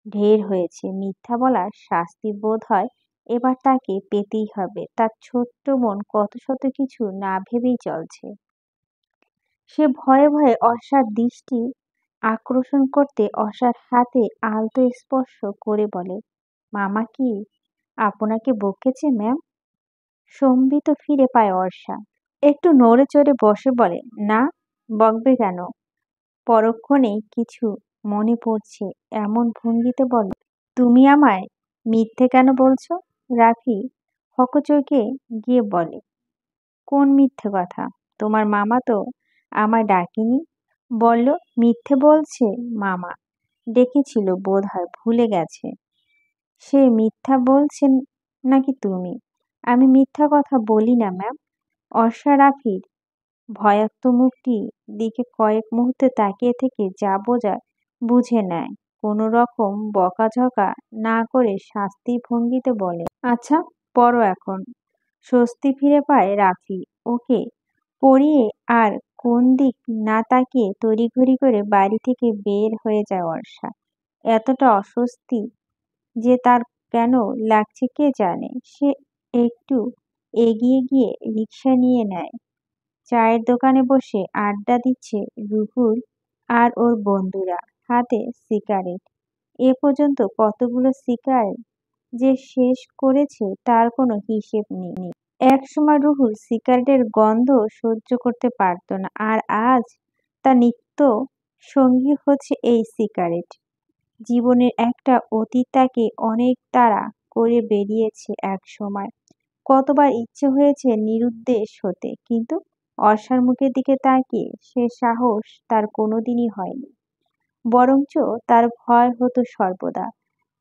ঢের হয়েছে মিথ্যা বলার শাস্তি। বোধ হয় এবার তাকে পেতেই হবে। তার ছোট্ট মন কত শত কিছু না ভেবেই চলছে। সে ভয়ে ভয়ে অর্ষার দৃষ্টি আকর্ষণ করতে অর্ষার হাতে আলতো স্পর্শ করে বলে, মামা কি আপনাকে বকেছে ম্যাম? সম্বিত ফিরে পায় অর্ষা। একটু নড়ে চড়ে বসে বলে, না, বকবে কেন? পরক্ষণেই কিছু মনে পড়ছে এমন ভঙ্গিতে বলে, তুমি আমায় মিথ্যে কেন বলছো? রাফি হকচকে গিয়ে বলে, কোন মিথ্যে কথা? তোমার মামা তো আমায় ডাকেনি। বলল মিথ্যে বলছে। মামা ডেকেছিল বোধ হয়, ভুলে গেছে। সে মিথ্যা বলছেন নাকি তুমি? আমি মিথ্যা কথা বলি না ম্যাম। অর্ষা রাফির ভয়াক্ত মুখটির দিকে কয়েক মুহূর্তে তাকিয়ে থেকে যা বোঝার বুঝে নেয়। কোনো রকম বকাঝকা না করে শাস্তি ভঙ্গিতে বলে, আচ্ছা পড়ো এখন। স্বস্তি ফিরে পায় রাফি। ওকে পড়িয়ে আর কোন দিক না তাকিয়ে তড়িঘড়ি করে বাড়ি থেকে বের হয়ে যায় অর্ষা। এতটা অস্বস্তি যে তার কেন লাগছে কে জানে। সে একটু এগিয়ে গিয়ে রিকশা নিয়ে নেয়। চায়ের দোকানে বসে আড্ডা দিচ্ছে রুহুল আর ওর বন্ধুরা, হাতে সিগারেট। এ পর্যন্ত কতগুলো সিগারেট যে শেষ করেছে তার কোনো হিসেব নেই। একসময় রুহুল সিগারেটের গন্ধ সহ্য করতে পারত না, আর আজ তার নিত্য সঙ্গী হচ্ছে এই সিগারেট। জীবনের একটা অতীত তাকে অনেক তাড়া করে বেরিয়েছে এক সময়। কতবার ইচ্ছে হয়েছে নিরুদ্দেশ হতে, কিন্তু অর্ষার মুখের দিকে তাকিয়ে সে সাহস তার কোনোদিনই হয়নি। বরঞ্চ তার ভয় হতো সর্বদা।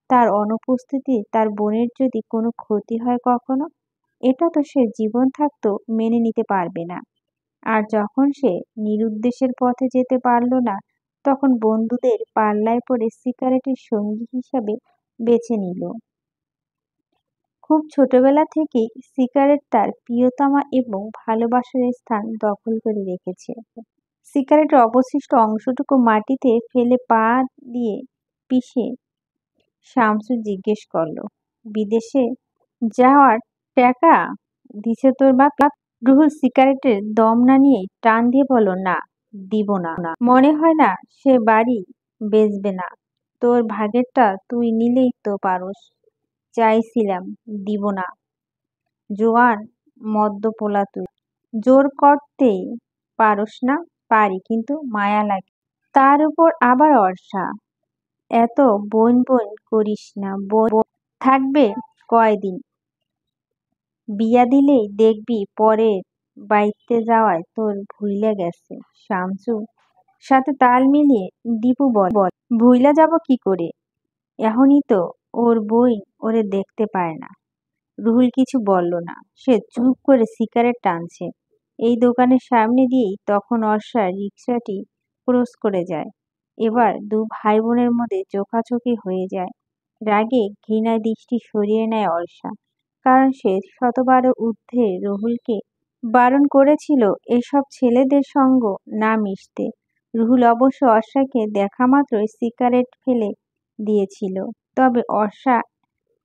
তার অনুপস্থিতি, তার বোনের যদি কোনো ক্ষতি হয় কখনো, এটা তো সে জীবন থাকতো মেনে নিতে পারবে না। আর যখন সে নিরুদ্দেশের পথে যেতে পারল না, তখন বন্ধুদের পাল্লায় পড়ে সিগারেটের সঙ্গী হিসাবে বেছে নিল। খুব ছোটবেলা থেকেই সিগারেট তার প্রিয়তমা এবং ভালোবাসার স্থান দখল করে রেখেছে। সিগারেটের অবশিষ্ট অংশটুকু মাটিতে ফেলে পা দিয়ে পিষে শামসু জিজ্ঞেস করলো, বিদেশে যাওয়ার টাকা দিছে তোর বাপ? রুহুল সিগারেটের দম না নিয়ে টান দিয়ে বলল, না, দিব না। মনে হয় না সে বাড়ি বেচবে না। তোর ভাগেরটা তুই নিলেই তো পারোস। চাইছিলাম, দিব না। জোয়ান মদ্যপোলা তুই, জোর করতেই পারোস না? পারি, কিন্তু মায়া লাগে। তার উপর আবার অর্ষা। এত বইন বইন করিস না। থাকবে কয়দিন? বিয়া দিলেই দেখবি পরের বাইতে যাওয়ায় তোর ভুইলা গেছে। শামসু সাথে তাল মিলিয়ে দীপু বল, ভুইলা যাব কি করে? এখনই তো ওর বই ওরে দেখতে পায় না। রুহুল কিছু বলল না। সে চুপ করে সিগারেট টানছে। এই দোকানের সামনে দিয়েই তখন অর্ষা রিকশাটি ক্রস করে যায়। এবার দু ভাই বোনের মধ্যে চোখাচোখি হয়ে যায়। রাগে ঘৃণায় দৃষ্টি সরিয়ে নেয় অর্ষা। কারণ সে শতবারের ঊর্ধ্বে রুহুলকে বারণ করেছিল এসব ছেলেদের সঙ্গ না মিশতে। রুহুল অবশ্য অর্ষাকে দেখা মাত্রই সিগারেট ফেলে দিয়েছিল। তবে অর্ষা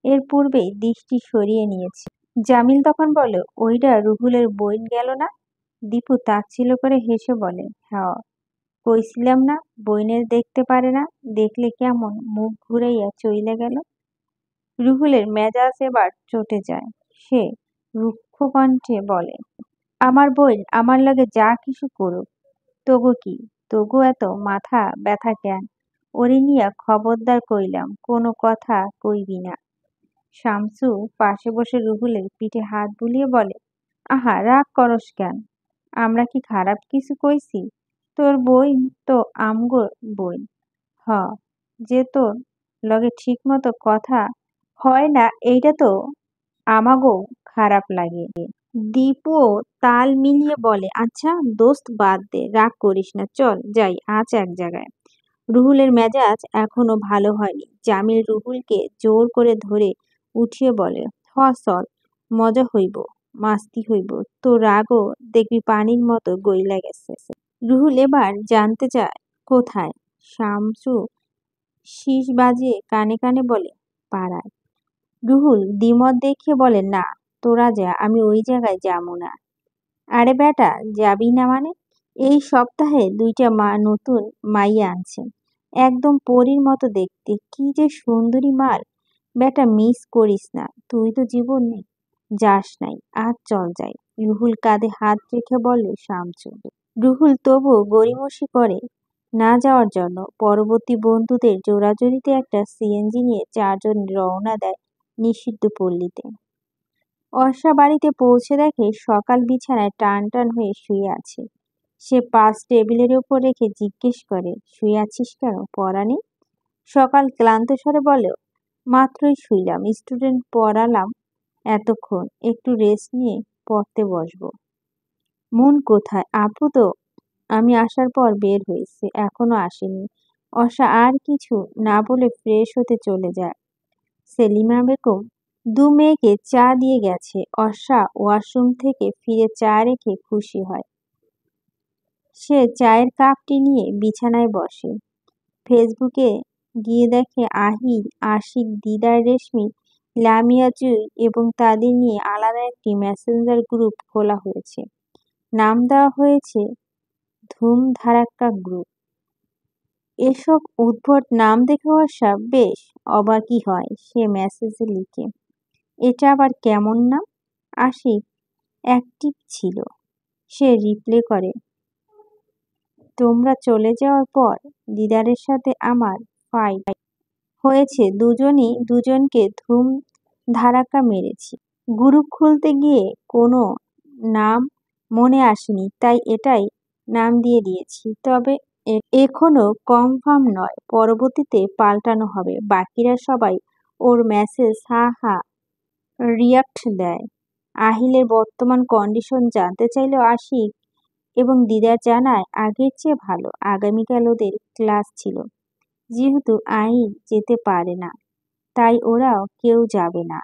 এর পূর্বেই দৃষ্টি সরিয়ে নিয়েছে। জামিল তখন বলে, ওইটা রুহুলের বইন গেল না? দীপু তাচ্ছিল্য করে হেসে বলে, হ্যাঁ, কইছিলাম না বইনের দেখতে পারে না, দেখলে কেমন মুখ ঘুরাইয়া চইলা গেল। রুহুলের মেজাজ এবার চটে যায়। সে রুক্ষ কণ্ঠে বলে, আমার বইন আমার লগে যা কিছু করুক, তগু কি? তগু এত মাথা ব্যথা কেন? ওরে নিয়া খবরদার কইলাম কোনো কথা কইবি না। শামসু পাশে বসে রুহুলের পিঠে হাত বুলিয়ে বলে, আহা, রাগ করস কেন? আমরা কি খারাপ কিছু কইছি? তোর বইন তো আমগো বইন। হ, যে তোর লগে ঠিক মতো কথা হয় না এইটা তো আমাগো খারাপ লাগে। দীপুও তাল মিলিয়ে বলে, আচ্ছা দোস্ত, বাদ দে, রাগ করিস না, চল যাই আজ এক জায়গায়। রুহুলের মেজাজ এখনো ভালো হয়নি। জামিল রুহুলকে জোর করে ধরে উঠিয়ে বলে, হ চল, মজা হইব, মাস্তি হইব, তো রাগও দেখবি পানির মতো গইলা গেছে। রুহুল এবার জানতে চায় কোথায়। শামসু শীষ বাজিয়ে কানে কানে বলে, পাড়ায়। রুহুল দ্বিমত দেখিয়ে বলে, না, তোরা যা, আমি ওই জায়গায় যাবো না। আরে বেটা, যাবি না মানে? এই সপ্তাহে দুইটা নতুন মাইয়া আনছে, একদম পরীর মতো দেখতে, কি যে সুন্দরী মাল। বেটা, মিস করিস না, তুই তো জীবনে যাস নাই, আজ চল যাই। রুহুল কাঁধে হাত রেখে বলে শামসু। রুহুল তবু গড়িমসি করে না যাওয়ার জন্য। পরবর্তী বন্ধুদের জোরাজুরিতে একটা সিএনজি নিয়ে চারজন রওনা দেয় নিষিদ্ধ পল্লীতে। অর্ষা বাড়িতে পৌঁছে দেখে সকাল বিছানায় টান টান হয়ে শুয়ে আছে। সে পাশ টেবিলের উপর রেখে জিজ্ঞেস করে, শুয়ে আছিস কেন, পড়া নেই? সকাল ক্লান্ত স্বরে বলে, মাত্রই শুইলাম, স্টুডেন্ট পড়ালাম এতক্ষণ, একটু রেস্ট নিয়ে পড়তে বসবো। মন কোথায়? আপু তো আমি আসার পর বের হয়েছে, এখনো আসেনি। অর্ষা আর কিছু না বলে ফ্রেশ হতে চলে যায়। সেলিমা বেগম দু মেয়েকে চা দিয়ে গেছে। অর্ষা ওয়াশরুম থেকে ফিরে চা রেখে খুশি হয়। সে চায়ের কাপটি নিয়ে বিছানায় বসে। ফেসবুকে গিয়ে দেখে আহিল, আশিক, দিদার, রেশমি, লামিয়া, জুই এবং তাদের নিয়ে আলাদা একটি মেসেঞ্জার গ্রুপ খোলা হয়েছে। নাম দেওয়া হয়েছে ধুম ধারাক্কা গ্রুপ। এসব উদ্ভট নাম দেখে অর্ষা বেশ অবাকই হয়। সে মেসেজে লিখে, এটা আবার কেমন নাম? আশিক অ্যাক্টিভ ছিল। সে রিপ্লে করে, তোমরা চলে যাওয়ার পর দিদারের সাথে আমার ফাইট হয়েছে, দুজনই দুজনকে ধুম ধারাক্কা মেরেছি। গ্রুপ খুলতে গিয়ে কোনো নাম মনে আসেনি, তাই এটাই নাম দিয়ে দিয়েছি। তবে এখনো কনফার্ম নয়, পরবর্তীতে পাল্টানো হবে। বাকিরা সবাই ওর মেসেজ হা হা রিয়াক্ট দেয়। আহিলের বর্তমান কন্ডিশন জানতে চাইলেও আশিক এবং দিদার জানায় আগের চেয়ে ভালো। আগামীকাল ওদের ক্লাস ছিল। যেহেতু আহিল যেতে পারে না, তাই ওরাও কেউ যাবে না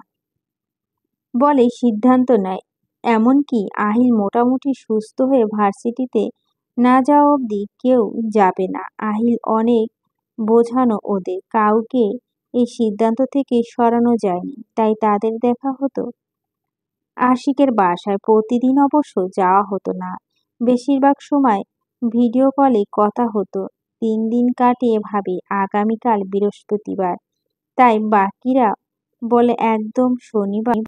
বলে সিদ্ধান্ত নেয়। এমনকি আহিল মোটামুটি সুস্থ হয়ে ভার্সিটিতে না যাওয়া অবধি কেউ যাবে না। আহিল অনেক বোঝানো ওদের, কাউকে এই সিদ্ধান্ত থেকে সরানো যায়নি, তাই তাদের দেখা হতো আশিকের বাসায়। প্রতিদিন অবশ্য যাওয়া হতো না, বেশিরভাগ সময় ভিডিও কলে কথা হতো। 3 দিন কাটিয়ে ভাবি আগামীকাল বৃহস্পতিবার, তাই বাকিরা বলে একদম শনিবার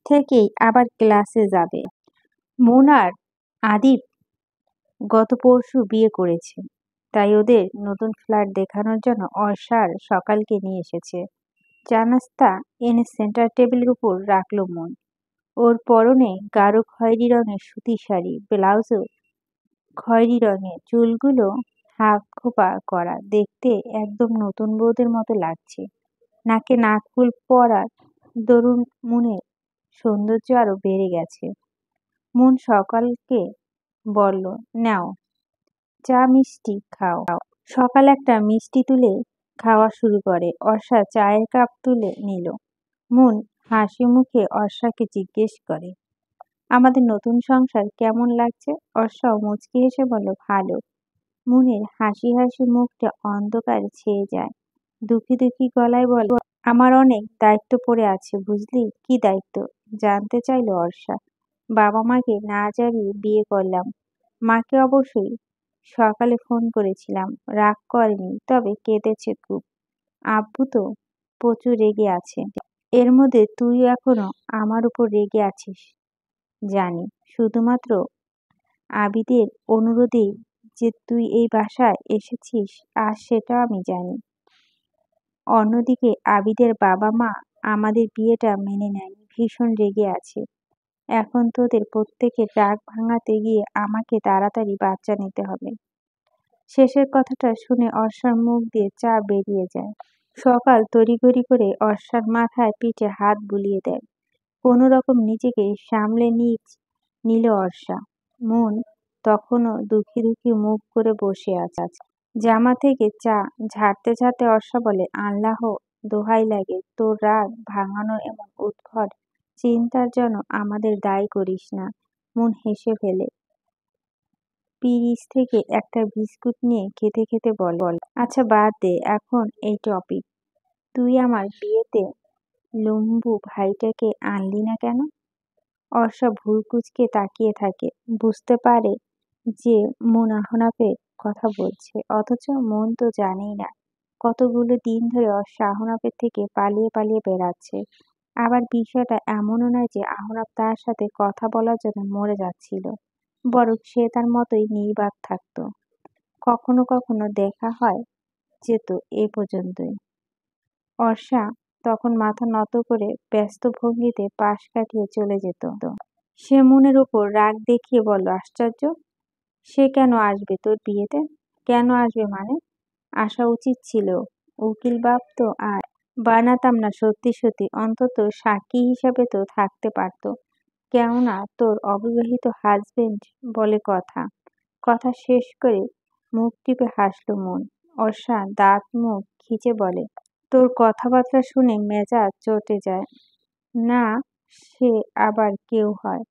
থেকেই আবার ক্লাসে যাবে। মুন আর আদিপ গত পরশু বিয়ে করেছে, তাই ওদের নতুন ফ্ল্যাট দেখানোর জন্য অর্ষার সকালকে নিয়ে এসেছে। চা নাস্তা এনে সেন্টার টেবিলের উপর রাখলো মুন। ওর পরনে গাঢ় খয়েরি রঙের সুতির শাড়ি, ব্লাউজও খয়েরি রঙের, চুলগুলো হাত খোপা করা, দেখতে একদম নতুন বউদের মতো লাগছে। নাকে নাকফুল পরার দরুন মুনের সৌন্দর্য আরো বেড়ে গেছে। মুন সকালকে বলল, নাও চা মিষ্টি খাও। সকাল একটা মিষ্টি তুলে খাওয়া শুরু করে। অর্ষা চায়ের কাপ তুলে নিল। মুন হাসি মুখে অর্ষাকে জিজ্ঞেস করে, আমাদের নতুন সংসার কেমন লাগছে? অর্ষাও মুচকি হেসে বলল, ভালো। মুনের হাসি হাসি মুখটা অন্ধকার ছেয়ে যায়। দুঃখী দুঃখী গলায় বলে, আমার অনেক দায়িত্ব পড়ে আছে বুঝলি। কি দায়িত্ব? জানতে চাইল অর্ষা। বাবা মাকে না জানিয়ে বিয়ে করলাম। মাকে অবশ্যই সকালে ফোন করেছিলাম, রাগ করেনি, তবে কেঁদেছে খুব। আব্বু তো প্রচুর রেগে আছে। এর মধ্যে তুই এখনো আমার উপর রেগে আছিস জানি, শুধুমাত্র আবিদের অনুরোধেই যে তুই এই বাসায় এসেছিস আজ সেটাও আমি জানি। অন্যদিকে আবিদের বাবা মা আমাদের বিয়েটা মেনে নেয়নি, ভীষণ রেগে আছে। এখন তোদের প্রত্যেকের রাগ ভাঙাতে গিয়ে আমাকে তাড়াতাড়ি বাচ্চা নিতে হবে। শেষের কথাটা শুনে অর্ষার মুখ দিয়ে চা বেরিয়ে যায়। সকাল তড়িঘড়ি করে অর্ষার মাথায় পিঠে হাত বুলিয়ে দেয়। কোনো রকম নিজেকে সামলে নিল অর্ষা। মন তখনও দুঃখী দুঃখী মুখ করে বসে আছে। জামা থেকে চা ঝাড়তে ঝাড়তে অর্ষা বলে, আল্লাহ দোহাই লাগে, তোর রাগ ভাঙানো এমন উদ্ভট চিন্তার জন্য আমাদের দায়ী করিস না। মন হেসে ফেলে। ফ্রিজ থেকে একটা বিস্কুট নিয়ে খেতে খেতে বলে, আচ্ছা বাদ দে এখন এই টপিক। তুই আমার বিয়েতে লম্বু ভাইটাকে আনলি না কেন? অর্ষা ভ্রু কুঁচকে তাকিয়ে থাকে। বুঝতে পারে যে মন আহনাফের কথা বলছে, অথচ মন তো জানেই না কতগুলো দিন ধরে অর্ষা আহনাফের থেকে পালিয়ে পালিয়ে বেড়াচ্ছে। আবার বিষয়টা এমনও নয় যে আহনাফ তার সাথে কথা বলার জন্য মরে যাচ্ছিল, বরং সে তার মতোই নির্বাক থাকতো। কখনো কখনো দেখা হয় যেত, এ পর্যন্তই। অর্ষা তখন মাথা নত করে ব্যস্ত ভঙ্গিতে পাশ কাটিয়ে চলে যেত। সে মনের ওপর রাগ দেখিয়ে বলল, আশ্চর্য, সে কেন আসবে তোর বিয়েতে? কেন আসবে মানে? আসা উচিত ছিল। উকিল বাপ তো আর বানাতাম না সত্যি সত্যি, অন্তত সাক্ষী হিসাবে তো থাকতে পারতো। কেননা তোর অবিবাহিত হাজবেন্ড বলে কথা। কথা শেষ করে মুখ টিপে হাসল মন। অর্ষা দাঁত মুখ খিচে বলে, তোর কথাবার্তা শুনে মেজাজ চটে যায়। না সে আবার কেউ হয়,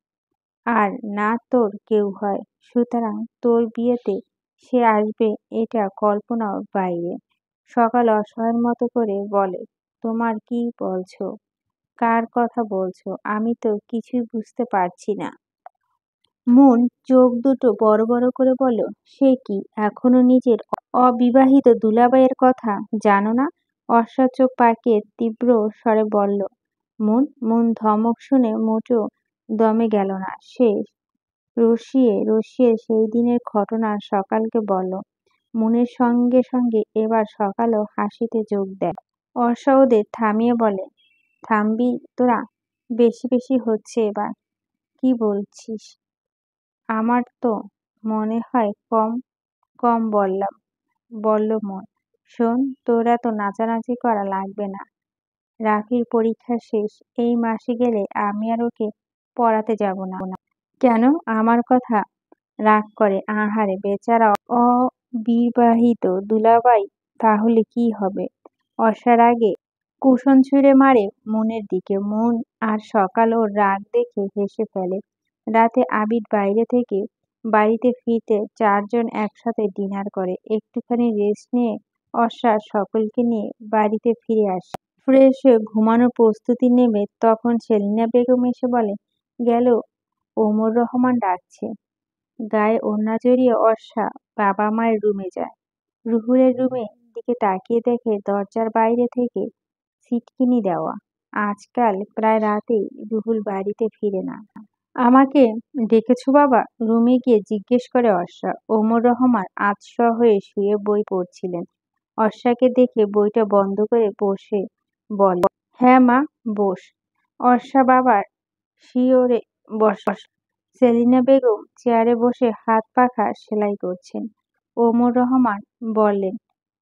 আর না তোর কেউ হয়, সুতরাং তোর বিয়েতে সে আসবে এটা কল্পনার বাইরে। সকাল অসহায়ের মতো করে বলে, তোমার কি বলছো? কার কথা বলছো? আমি তো কিছুই বুঝতে পারছি না। মন চোখ দুটো বড় বড় করে বলল, সে কি এখনো নিজের অবিবাহিত দুলাভাইয়ের কথা জানো না? অর্ষা চোখ পাকিয়ে তীব্র স্বরে বলল, মন ধমক শুনে মোটেও দমে গেল না। সে রসিয়ে রসিয়ে সেই দিনের ঘটনা সকালকে বলল। মনের সঙ্গে সঙ্গে এবার সকালও হাসিতে যোগ দেয়। অর্ষা ওদের থামিয়ে বলে, থামবি তোরা? বেশি বেশি হচ্ছে এবার। কি বলছিস? আমার তো মনে হয় কম কম বলল মন। শোন, তোর এত নাচানাচি করা লাগবে না। রাফির পরীক্ষা শেষ, এই মাসে গেলে আমি আর ওকে পড়াতে যাব না। কেন? আমার কথা রাগ করে, আহারে বেচারা অবিবাহিত দুলাভাই, তাহলে কি হবে? অর্ষার আগে কুশন ছুঁড়ে মারে মনের দিকে। মন আর সকাল ওর রাগ দেখে হেসে ফেলে। রাতে আবিদ বাইরে থেকে বাড়িতে ফিরতে চারজন একসাথে ডিনার করে। একটুখানি রেস্ট নিয়ে অর্ষা সকলকে নিয়ে বাড়িতে ফিরে আসে। ফ্রেশ হয়ে ঘুমানোর প্রস্তুতি নেবে তখন সেলিনা বেগম এসে বলে, গেল, ওমর রহমান ডাকছে। গায়ে ওড়না জড়িয়ে অর্ষা বাবা মায়ের রুমে যায়। রুহুলের রুমের দিকে তাকিয়ে দেখে দরজার বাইরে থেকে ছিটকিনি দেওয়া। আজকাল প্রায় রাতেই রুহুল বাড়িতে ফিরে না। আমাকে ডেকেছো বাবা? রুমে গিয়ে জিজ্ঞেস করে অর্ষা। ওমর রহমান আধশোয়া হয়ে শুয়ে বই পড়ছিলেন। অর্ষাকে দেখে বইটা বন্ধ করে বসে বলে, হ্যাঁ মা, বস। অর্ষা বাবার শিয়রে বসে। সেলিনা বেগম চেয়ারে বসে হাত পাখা সেলাই করছেন। ওমর রহমান বললেন,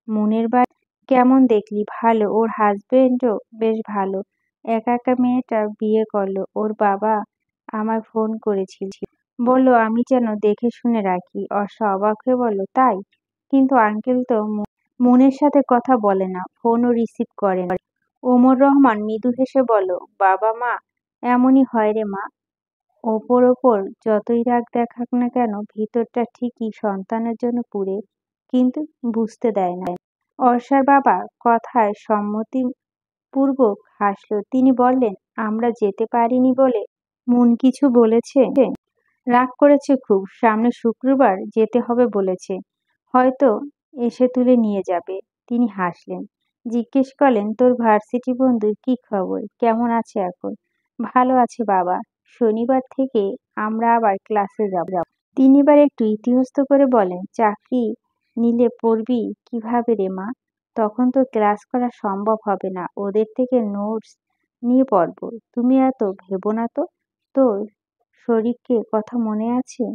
মুনের বাড়ি কেমন দেখলি? ভালো, ওর হাজবেন্ডও বেশ ভালো। একা একা মেয়েটা বিয়ে করলো। ওর বাবা আমায় ফোন করেছিল, বলল আমি যেন দেখে শুনে রাখি। অর্ষা অবাক হয়ে বলল, তাই? কিন্তু আঙ্কেল তো মুনের সাথে কথা বলে না, ফোনও রিসিভ করে না। ওমর রহমান মৃদু হেসে বলল, বাবা মা এমনই হয় রে মা। ওপর ওপর যতই রাগ দেখাক না কেন, ভিতরটা ঠিকই সন্তানের জন্য পুড়ে, কিন্তু বুঝতে দেয় না। অর্ষার বাবা কথায় সম্মতিপূর্বক হাসল। তিনি বললেন, আমরা যেতে পারিনি বলে মুন কিছু বলেছে? রাগ করেছে খুব। সামনের শুক্রবার যেতে হবে বলেছে। হয়তো এসে তুলে নিয়ে যাবে। তিনি হাসলেন। জিজ্ঞেস করলেন, তোর ভার্সিটি বন্ধুর কি খবর? কেমন আছে এখন? ভালো আছে বাবা। শনিবার থেকে আমরা আবার ক্লাসে যাব। তিনি এবার একটু ইতস্তত করে বলেন, চাকরি নিলে পড়বি কিভাবে রে মা? তখন তো ক্লাস করা সম্ভব হবে না। ওদের থেকে নোটস নিয়ে পড়ব। তুমি এত ভেবো না তো। তোর শরিকের কথা মনে আছে?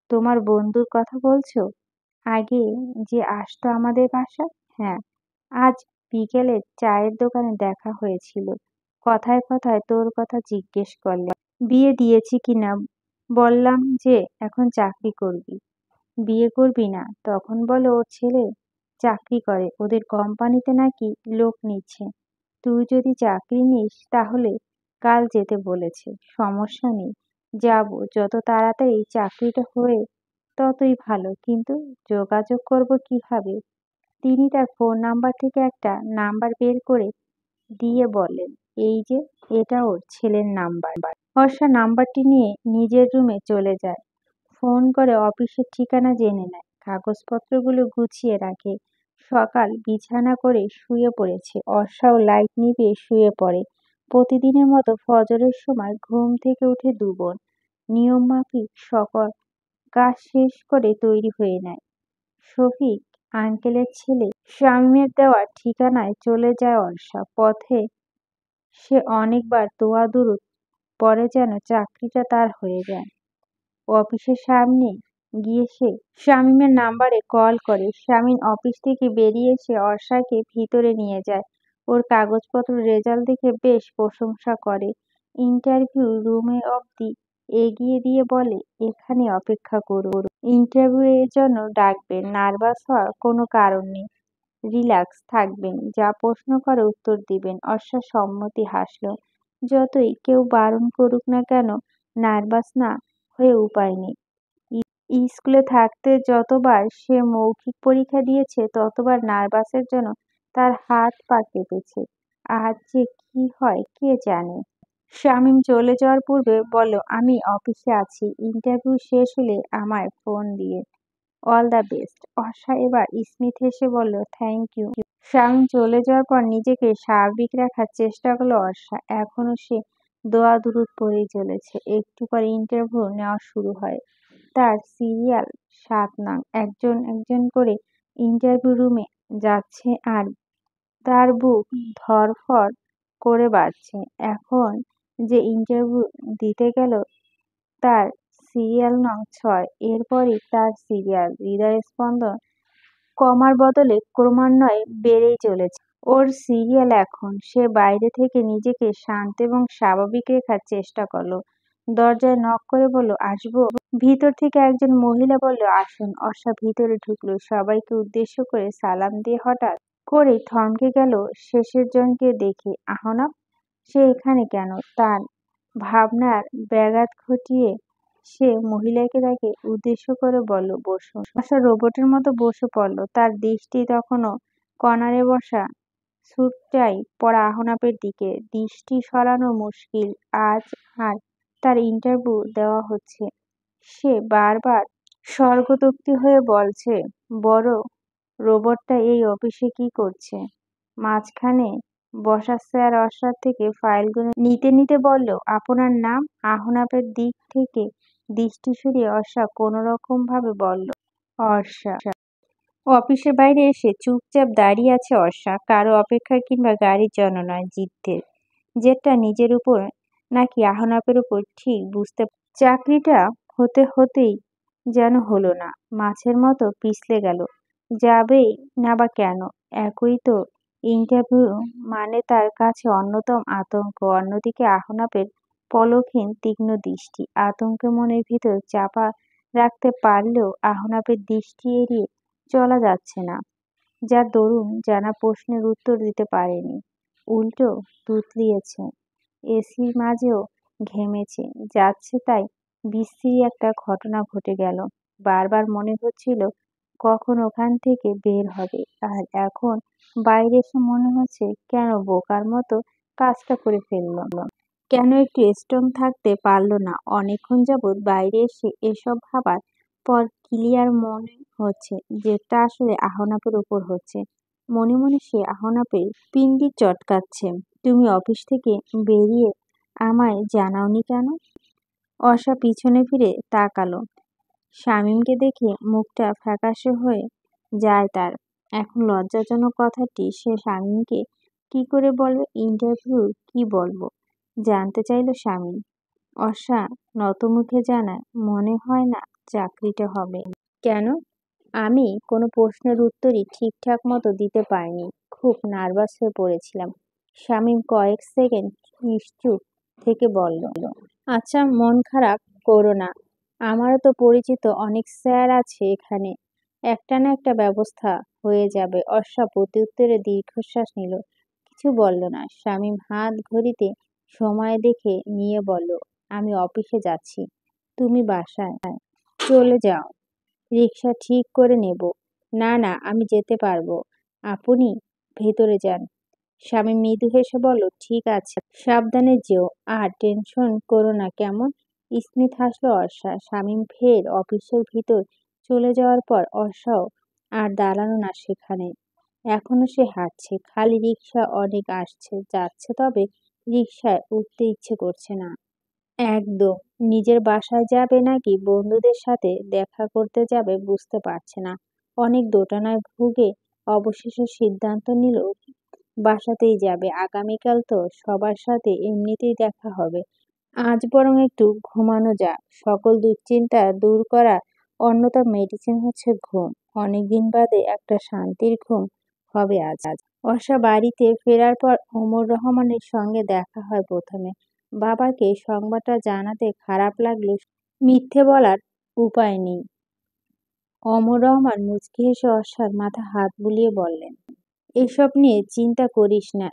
তোমার বন্ধুর কথা বলছো? আগে যে আসতো আমাদের বাসায়? হ্যাঁ, আজ বিকেলে চায়ের দোকানে দেখা হয়েছিল। কথায় কথায় তোর কথা জিজ্ঞেস করলাম। বিয়ে দিয়েছি কিনা? বললাম যে এখন চাকরি করবি। বিয়ে করবি না? তখন বলে ওর ছেলে চাকরি করে, ওদের কোম্পানিতে নাকি লোক নিচ্ছে। তুই যদি চাকরি নিস তাহলে কাল যেতে বলেছে। সমস্যা নেই, যাব। যত তাড়াতাড়ি চাকরিটা হয়ে ততই ভালো। কিন্তু যোগাযোগ করব কিভাবে? তিনি তার ফোন নাম্বার থেকে একটা নাম্বার বের করে দিয়ে বললেন, এই যে, এটা ওর ছেলের নাম্বার। বর্ষা নাম্বারটি নিয়ে নিজের রুমে চলে যায়। ফোন করে অফিসের ঠিকানা জেনে নেয়। কাগজপত্রগুলো গুছিয়ে রাখে। সকাল বিছানা করে শুয়ে পড়েছে। অর্ষাও লাইট নিভিয়ে শুয়ে পড়ে। প্রতিদিনের মতো ফজরের সময় ঘুম থেকে উঠে দুবোন নিয়ম মাফিক সকল কাজ শেষ করে তৈরি হয়ে নেয়। শফিক আঙ্কেলের ছেলে শামীমের দেওয়া ঠিকানায় চলে যায় অর্ষা। পথে সে অনেকবার দোয়া দুরুদ পরে যেন চাকরিটা তার হয়ে যায়। অফিসের সামনে গিয়ে সে শামীমের নাম্বারে কল করে। শামীম অফিস থেকে বেরিয়ে এসে অর্ষাকে ভিতরে নিয়ে যায়। ওর কাগজপত্র রেজাল্ট দেখে বেশ প্রশংসা করে। ইন্টারভিউ রুমে অবধি এগিয়ে দিয়ে বলে, এখানে অপেক্ষা করুন, ইন্টারভিউ এর জন্য ডাকবেন। নার্ভাস হওয়ার কোনো কারণ নেই, রিল্যাক্স থাকবেন, যা প্রশ্ন করে উত্তর দিবেন। অর্ষা সম্মতি হাসল। যতই কেউ বারণ করুক না কেন, নার্ভাস না হয়ে উপায় নেই। স্কুলে থাকতে যতবার সে মৌখিক পরীক্ষা দিয়েছে ততবার নার্ভাসের জন্য তার হাত পা কেঁপেছে। আজ যে কি হয় কে জানে। শামীম চলে যাওয়ার পূর্বে বলল, আমি অফিসে আছি, ইন্টারভিউ শেষ হলে আমায় ফোন দিয়ে। All the best. অর্ষা এবার স্মিত হেসে বলল, থ্যাংক ইউ। শামীম চলে যাওয়ার পর নিজেকে স্বাভাবিক রাখার চেষ্টা করলো অর্ষা। এখনো সে দোয়া দুরুদ পড়েই চলেছে। একটু পরে ইন্টারভিউ নেওয়া শুরু হয়। তার সিরিয়াল ৭ নং। একজন একজন করে ইন্টারভিউ রুমে যাচ্ছে আর তার বুক ধড়ফড় করে বাজছে। এখন যে ইন্টারভিউ দিতে গেল তার সিরিয়াল নং ৬। এরপরই তার সিরিয়াল। হৃদয়স্পন্দন কমার বদলে ক্রমান্বয়ে বেড়েই চলেছে। ওর সিরিয়াল এখন। সে বাইরে থেকে নিজেকে শান্ত এবং স্বাভাবিক রাখার চেষ্টা করল। দরজায় নক করে বলল, আসবো? ভিতর থেকে একজন মহিলা বলল, আসুন। অর্ষা ভিতরে ঢুকলো। সবাইকে উদ্দেশ্য করে সালাম দিয়ে হঠাৎ করেই থমকে গেল শেষের জনকে দেখে। আহনাফ, সে এখানে কেন? তার ভাবনার ব্যাঘাত ঘটিয়ে সে মহিলাকে তাকে উদ্দেশ্য করে বলল, বসুন। অর্ষা রোবটের মতো বসে পড়ল। তার দৃষ্টি তখনও কর্নারে বসা স্যুটটাই পরা আহনাফের দিকে। দৃষ্টি সরানো মুশকিল। আজ আর তার ইন্টারভিউ দেওয়া হচ্ছে। সে বারবার স্বর্গতোক্তি হয়ে বলছে, বড় রোবটটা এই অফিসে কি করছে? মাঝখানে বসা স্যার অর্ষার থেকে ফাইলগুলো নিতে নিতে বলল, আপনার নাম? আহনাফের দিক থেকে দৃষ্টি সরিয়ে অর্ষা কোনোরকম ভাবে বলল, অর্ষা। অফিসের বাইরে এসে চুপচাপ দাঁড়িয়ে আছে অর্ষা। কারো অপেক্ষা কিংবা গাড়ির জন্য নয়, জিততে। জেটটা নিজের উপর নাকি আহনাফের উপর ঠিক বুঝতে চাকরিটা হতে হতেই যেন হলো না। মাছের মতো পিছলে গেল। যাবেই না বা কেন? একই তো ইন্টারভিউ, মানে তার কাছে অন্যতম আতঙ্ক। অন্যদিকে আহনাফের পলকহীন তীক্ষ্ণ দৃষ্টি। আতঙ্কে মনের ভিতর চাপা রাখতে পারলেও আহনাফের দৃষ্টি এড়িয়ে চলা যাচ্ছে না। যার দরুন জানা প্রশ্নের উত্তর দিতে পারেনি, উল্টো তুতলিয়েছে। এসির মাঝেও ঘেমেছে যাচ্ছে। তাই বিশ্রী একটা ঘটনা ঘটে গেল। বারবার মনে হচ্ছিল কখন ওখান থেকে বের হবে। আর এখন বাইরে এসে মনে হচ্ছে কেন বোকার মতো কাজটা করে ফেলল। কেন একটু স্ট্রং থাকতে পারল না? অনেকক্ষণ যাবৎ বাইরে এসে এসব ভাবার পর ক্লিয়ার মনে হচ্ছে যেটা আসলে আহনাফের উপর হচ্ছে। মনে মনে সে আহনাফের পিন্ডি চটকাচ্ছে। তুমি অফিস থেকে বেরিয়ে আমায় জানাওনি কেন? অর্ষা পিছনে ফিরে তাকালো। শামীমকে দেখে মুখটা ফ্যাকাশে হয়ে যায় তার। এখন লজ্জাজনক কথাটি সে শামীমকে কি করে বলবে? ইন্টারভিউ কি বলবো জানতে চাইল শামীম। অর্ষা নতমুখে জানায়, মনে হয় না চাকরিটা হবে। কেন? আমি কোনো প্রশ্নের উত্তরই ঠিকঠাক মতো দিতে পারিনি। খুব নার্ভাস হয়ে পড়েছিলাম। শামীম কয়েক সেকেন্ড নিশ্চুপ থেকে বলল, আচ্ছা, মন খারাপ করো না। আমারও তো পরিচিত অনেক স্যার আছে এখানে। একটা না একটা ব্যবস্থা হয়ে যাবে। অর্ষা প্রত্যুত্তরে দীর্ঘশ্বাস নিল। কিছু বলল না। শামীম হাত ঘড়িতে সময় দেখে নিয়ে বলল, আমি অফিসে যাচ্ছি। তুমি বাসায় চলে যাও। রিকশা ঠিক করে নেব। না না, আমি যেতে পারবো। আপনি ভেতরে যান। স্বামী মৃদু হেসে বলল, ঠিক আছে, সাবধানে যেও। আর টেনশন করো না, কেমন? স্মিত হাসল অর্ষা। শামীম ফের অফিসের ভিতর চলে যাওয়ার পর অর্ষাও আর দাঁড়ানো না সেখানে। এখনো সে হাঁটছে। খালি রিকশা অনেক আসছে যাচ্ছে, তবে রিকশায় উঠতে ইচ্ছে করছে না একদম। নিজের বাসায় যাবে নাকি বন্ধুদের সাথে দেখা করতে যাবে বুঝতে পারছে না। অনেক দোটানায় ভুগে অবশেষে সিদ্ধান্ত নিল বাসাতেই যাবে। আগামীকাল তো সবার সাথে এমনিতেই দেখা হবে। আজ বরং একটু ঘুমানো যাক। সকল দুশ্চিন্তা দূর করার অন্যতম মেডিসিন হচ্ছে ঘুম। অনেকদিন বাদে একটা শান্তির ঘুম হবে আজ। অর্ষা বাড়িতে ফেরার পর ওমর রহমানের সঙ্গে দেখা হয় প্রথমে। বাবাকে সংবাদটা জানাতে খারাপ লাগলে মিথ্যে বলার উপায় নেই। ওমর রহমান মুচকি হেসে অর্ষার মাথা হাত বুলিয়ে বললেন, এসব নিয়ে চিন্তা করিস না।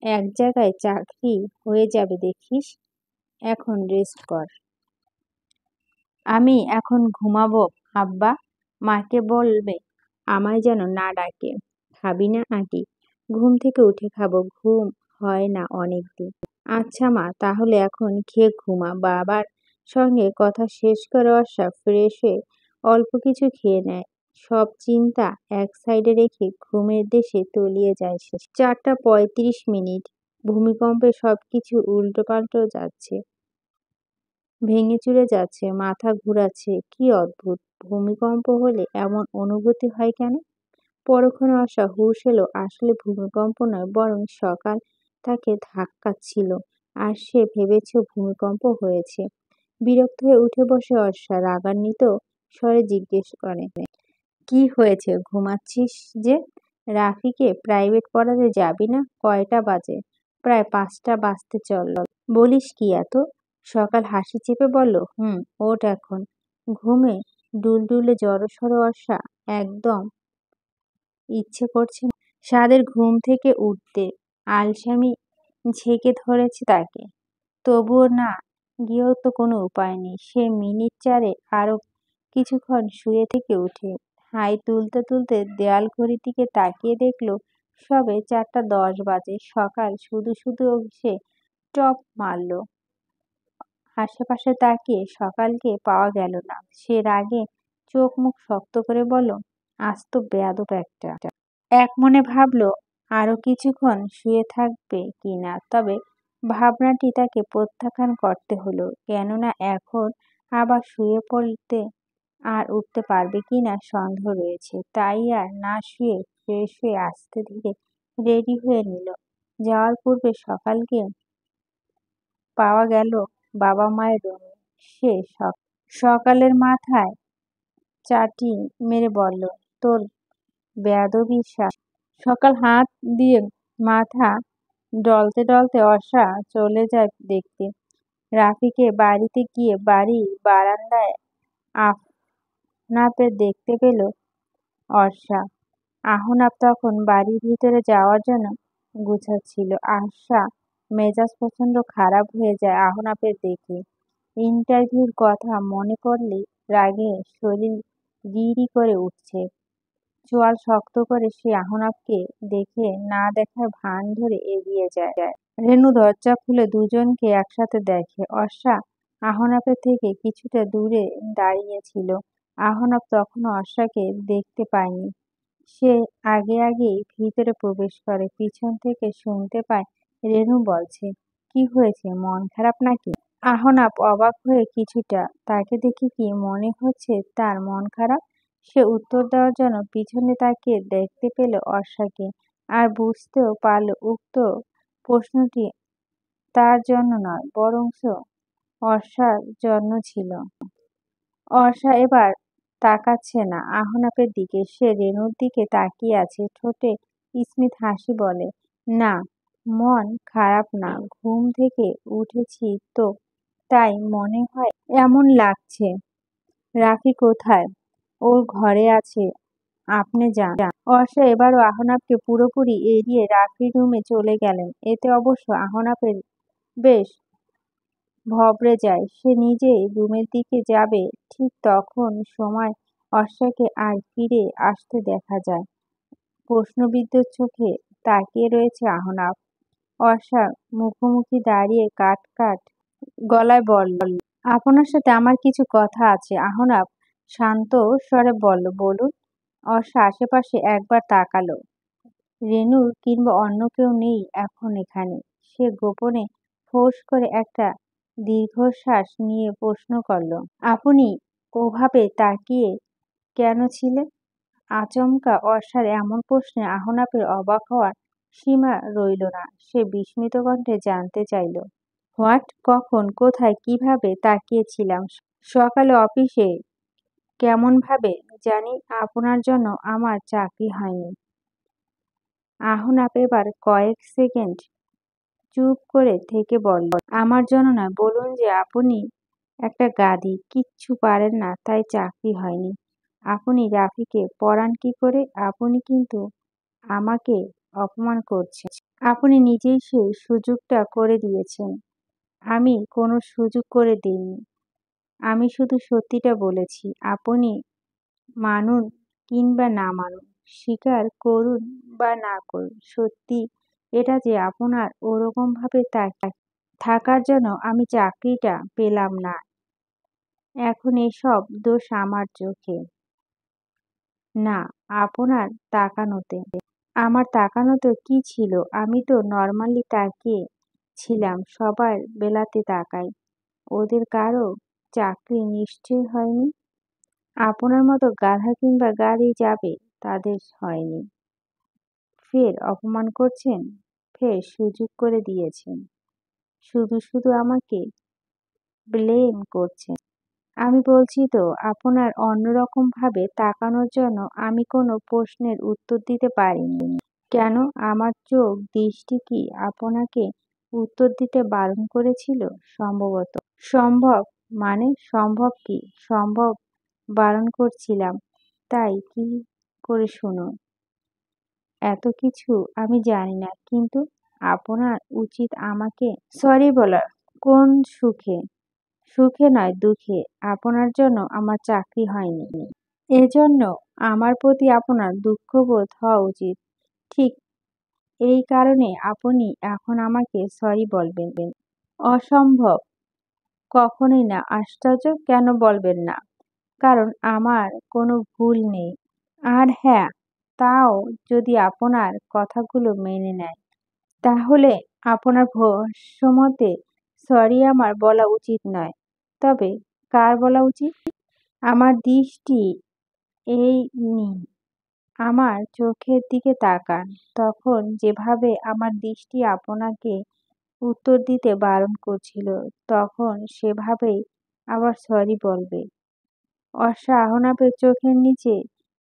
এক জায়গায় চাকরি হয়ে যাবে দেখিস। এখন রেস্ট কর। আমি এখন ঘুমাবো আব্বা। মাকে বলবে আমায় যেন না ডাকে। খাবি না আঁটি? ঘুম থেকে উঠে খাবো। ঘুম হয় না অনেকদিন। আচ্ছা মা, তাহলে এখন খেয়ে ঘুমা। বাবার সঙ্গে কথা শেষ করে অর্ষা ফ্রেশ হয়ে অল্প কিছু খেয়ে নেয়। সব চিন্তা এক সাইডে রেখে ঘুমের দেশে তলিয়ে যায় সে। 4:35। ভূমিকম্পে সবকিছু উল্টোপাল্টো যাচ্ছে, ভেঙেচুরে যাচ্ছে, মাথা ঘুরাচ্ছে। কি অদ্ভুত! ভূমিকম্প হলে এমন অনুভূতি হয় কেন? পরক্ষণে অর্ষা হুঁশ এলো, আসলে ভূমিকম্প নয়, বরং সকাল তাকে ধাক্কাচ্ছিল। আর সে ভেবেছে ভূমিকম্প হয়েছে। বিরক্ত হয়ে উঠে বসে অর্ষা রাগান্বিত স্বরে জিজ্ঞেস করে, কি হয়েছে? ঘুমাচ্ছিস যে? রাফিকে প্রাইভেট পড়াতে যাবি না? কয়টা বাজে? প্রায় 5টা বাজতে চলল। বলিস কি এত? সকাল হাসি চেপে বলল, ওঠ এখন। ঘুমে ডুলডুলে জড়সড় অর্ষা একদম ইচ্ছে করছে না সাদের ঘুম থেকে উঠতে। আলসামি ঝেঁকে ধরেছে তাকে। তবুও না গিয়েও তো কোনো উপায় নেই। সে মিনিট চারে আরো কিছুক্ষণ শুয়ে থেকে উঠে হাই তুলতে তুলতে দেয়াল ঘড়ির দিকে তাকিয়ে দেখলো সবে 4:10 বাজে। সকাল শুধু শুধু সে টপ মারল। আশেপাশে তাকিয়ে সকালকে পাওয়া গেল না। সে রাগে চোখ মুখ শক্ত করে বলল, আজ তো বেয়াদব একটা। এক মনে ভাবলো আরো কিছুক্ষণ শুয়ে থাকবে কিনা, তবে ভাবনাটি তাকে প্রত্যাখ্যান করতে হলো। কেননা এখন আবার শুয়ে পড়তে আর উঠতে পারবে কিনা সন্দেহ রয়েছে। তাই আর না শুয়ে ফ্রেশ হয়ে আস্তে ধীরে রেডি হয়ে নিল। যাওয়ার পূর্বে সকালকে পাওয়া গেল বাবা মায়ের রুমে। সে সকালের মাথায় চাটি মেরে বলল, তোর বেয়াদবি শাস্তি। সকাল হাত দিয়ে মাথা ডলতে ডলতে অর্ষা চলে যায় দেখতে। রাফিকে বাড়িতে গিয়ে বাড়ির বারান্দায় আহনাফকে দেখতে পেল অর্ষা। আহনাফ তখন বাড়ির ভিতরে যাওয়ার জন্য গুছাচ্ছিল। আহসা মেজাজ প্রচন্ড খারাপ হয়ে যায় আহনাফের দেখে। ইন্টারভিউর কথা মনে পড়লে রাগে শরীর রিরি করে উঠছে। চোয়াল শক্ত করে সে আহনাফকে দেখে না দেখার ভান ধরে এগিয়ে যায়। রেনু দরজা খুলে দুজনকে একসাথে দেখে। অর্ষা আহনাফের থেকে কিছুটা দূরে দাঁড়িয়েছিল। আহনাফ তখনও অর্ষাকে দেখতে পায়নি। সে আগে আগেই ভিতরে প্রবেশ করে। পিছন থেকে শুনতে পায় রেনু বলছে, কি হয়েছে, মন খারাপ নাকি? আহনাফ অবাক হয়ে কিছুটা। তাকে দেখে কি মনে হচ্ছে তার মন খারাপ? সে উত্তর দেওয়ার জন্য পিছনে তাকিয়ে দেখতে পেল অর্ষাকে। আর বুঝতেও পারল উক্ত প্রশ্নটি তার জন্য নয়, বরঞ্চ অর্ষার জন্য ছিল। অর্ষা এবার তাকাচ্ছে না আহনাফের দিকে, সে রেনুর দিকে তাকিয়ে আছে। ঠোঁটে স্মিত হাসি বলে, না, মন খারাপ না, ঘুম থেকে উঠেছি তো তাই মনে হয় এমন লাগছে। রাফি কোথায়? ওর ঘরে আছে, আপনি যান। অর্ষা এবারও আহনাফকে পুরোপুরি এড়িয়ে রাফির রুমে চলে গেলেন। এতে অবশ্য আহনাফের বেশ ভবরে যায়। সে নিজেই রুমের দিকে যাবে, ঠিক তখন সময় অর্ষাকে আর ফিরে আসতে দেখা যায়। প্রশ্নবিদ্ধ চোখে তাকিয়ে রয়েছে আহনাফ। অর্ষার মুখোমুখি দাঁড়িয়ে কাট কাট গলায় বলল, আপনার সাথে আমার কিছু কথা আছে। আহনাফ শান্ত স্বরে বলল, বলুন। অর্ষা আশেপাশে একবার তাকালো। রেনু কিংবা অন্য কেউ নেই এখন এখানে। সে গোপনে ফোঁস করে একটা দীর্ঘশ্বাস নিয়ে প্রশ্ন করল, আপনি ওভাবে তাকিয়ে কেন ছিলেন? আচমকা অর্ষার এমন প্রশ্নে আহনাফের অবাক হওয়ার সীমা রইল না। সে বিস্মিত কণ্ঠে জানতে চাইল, হোয়াট? কখন, কোথায়, কিভাবে তাকিয়েছিলাম? সকালে অফিসে কেমনভাবে জানি আপনার জন্য আমার চাকরি হয়নি। আহনাফ এবার কয়েক সেকেন্ড চুপ করে থেকে বলল, আমার জন্য নয়, বলুন যে আপনি একটা গাধী, কিচ্ছু পারেন না তাই চাকরি হয়নি। আপনি রাফিকে পড়ান কি করে? আপনি কিন্তু আমাকে অপমান করছেন। আপনি নিজেই সেই সুযোগটা করে দিয়েছেন। আমি কোনো সুযোগ করে দিইনি। আমি শুধু সত্যিটা বলেছি। আপনি মানুন কিংবা না মানুন, স্বীকার করুন বা না করুন, সত্যি এটা যে আপনার ওরকম ভাবে থাকার জন্য আমি চাকরিটা পেলাম না। এখন এসব দোষ আমার চোখে না, আপনার তাকানোতে। আমার তাকানোতে কি ছিল? আমি তো নর্মালি তাকিয়ে ছিলাম, সবার বেলাতে তাকাই। ওদের কারো চাকরি নিশ্চয় হয়নি। আপনার মতো গাধা কিংবা গাড়ি যাবে তাদের হয়নি। ফের অপমান করছেন, ফের সুযোগ করে দিয়েছেন, শুধু শুধু আমাকে ব্লেম করছেন। আমি বলছি তো, আপনার অন্যরকম ভাবে তাকানোর জন্য আমি কোনো প্রশ্নের উত্তর দিতে পারিনি। কেন? আমার চোখ দৃষ্টি কি আপনাকে উত্তর দিতে বারণ করেছিল? সম্ভবত। সম্ভব মানে? সম্ভব কি? সম্ভব বারণ করছিলাম। তাই কি করে শুনুন? এত কিছু আমি জানি না, কিন্তু আপনার উচিত আমাকে সরি বলার। কোন সুখে? সুখে নয়, দুঃখে। আপনার জন্য আমার চাকরি হয়নি। এজন্য আমার প্রতি আপনার দুঃখবোধ হওয়া উচিত। ঠিক এই কারণে আপনি এখন আমাকে সরি বলবেন। অসম্ভব। কখনোই না। আশ্চর্য! কেন বলবেন না? কারণ আমার কোনো ভুল নেই। আর হ্যাঁ, তাও যদি আপনার কথাগুলো মেনে নেয়, তাহলে আপনার ভাষ্যমতে সরি আমার বলা উচিত নয়। তবে কার বলা উচিত? আমার দৃষ্টি এই নিন। আমার চোখের দিকে তাকান। তখন যেভাবে আমার দৃষ্টি আপনাকে উত্তর দিতে বারণ করছিল, তখন সেভাবেই আবার সরি বলবে। অর্ষা আহনাফের চোখের নিচে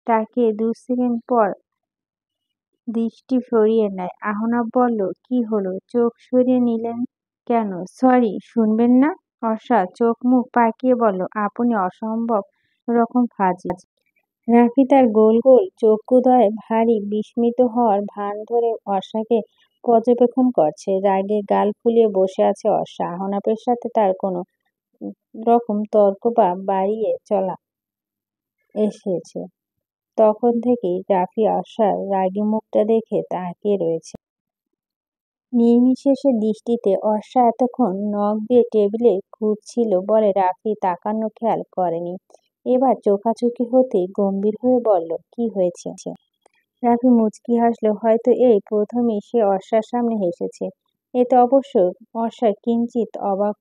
তাকিয়ে ২ সেকেন্ড পর দৃষ্টি সরিয়ে নেয়। আহনাফ বলল, কি হলো? চোখ সরিয়ে নিলেন কেন? সরি, শুনবেন না? অর্ষা চোখ মুখ পাকিয়ে বলল, আপনি অসম্ভব রকম ফাজিল। রাফি তার গোল গোল চক্ষুদ্বয়ে ভারী বিস্মিত হওয়ার ভান ধরে অর্ষাকে পর্যবেক্ষণ করছে। রাগে গাল ফুলিয়ে বসে আছে অর্ষা। আহনাফের সাথে তার কোনো রকম তর্ক বা বাড়িয়ে চলা এসেছে। তখন থেকেই রাফি অর্ষার রাগী মুখটা দেখে তাকিয়ে রয়েছে। নির্বিশেষ দৃষ্টিতে। অর্ষা এতক্ষণ নখ দিয়ে টেবিলে খুঁজছিল বলে রাফি তাকানো খেয়াল করেনি। এবার চোখাচোখি হতেই গম্ভীর হয়ে বলল, কি হয়েছে? রাফি মুচকি হাসল। হয়তো এই প্রথমই সে অর্ষার সামনে হেসেছে। এতে অবশ্য অর্ষা কিঞ্চিৎ অবাক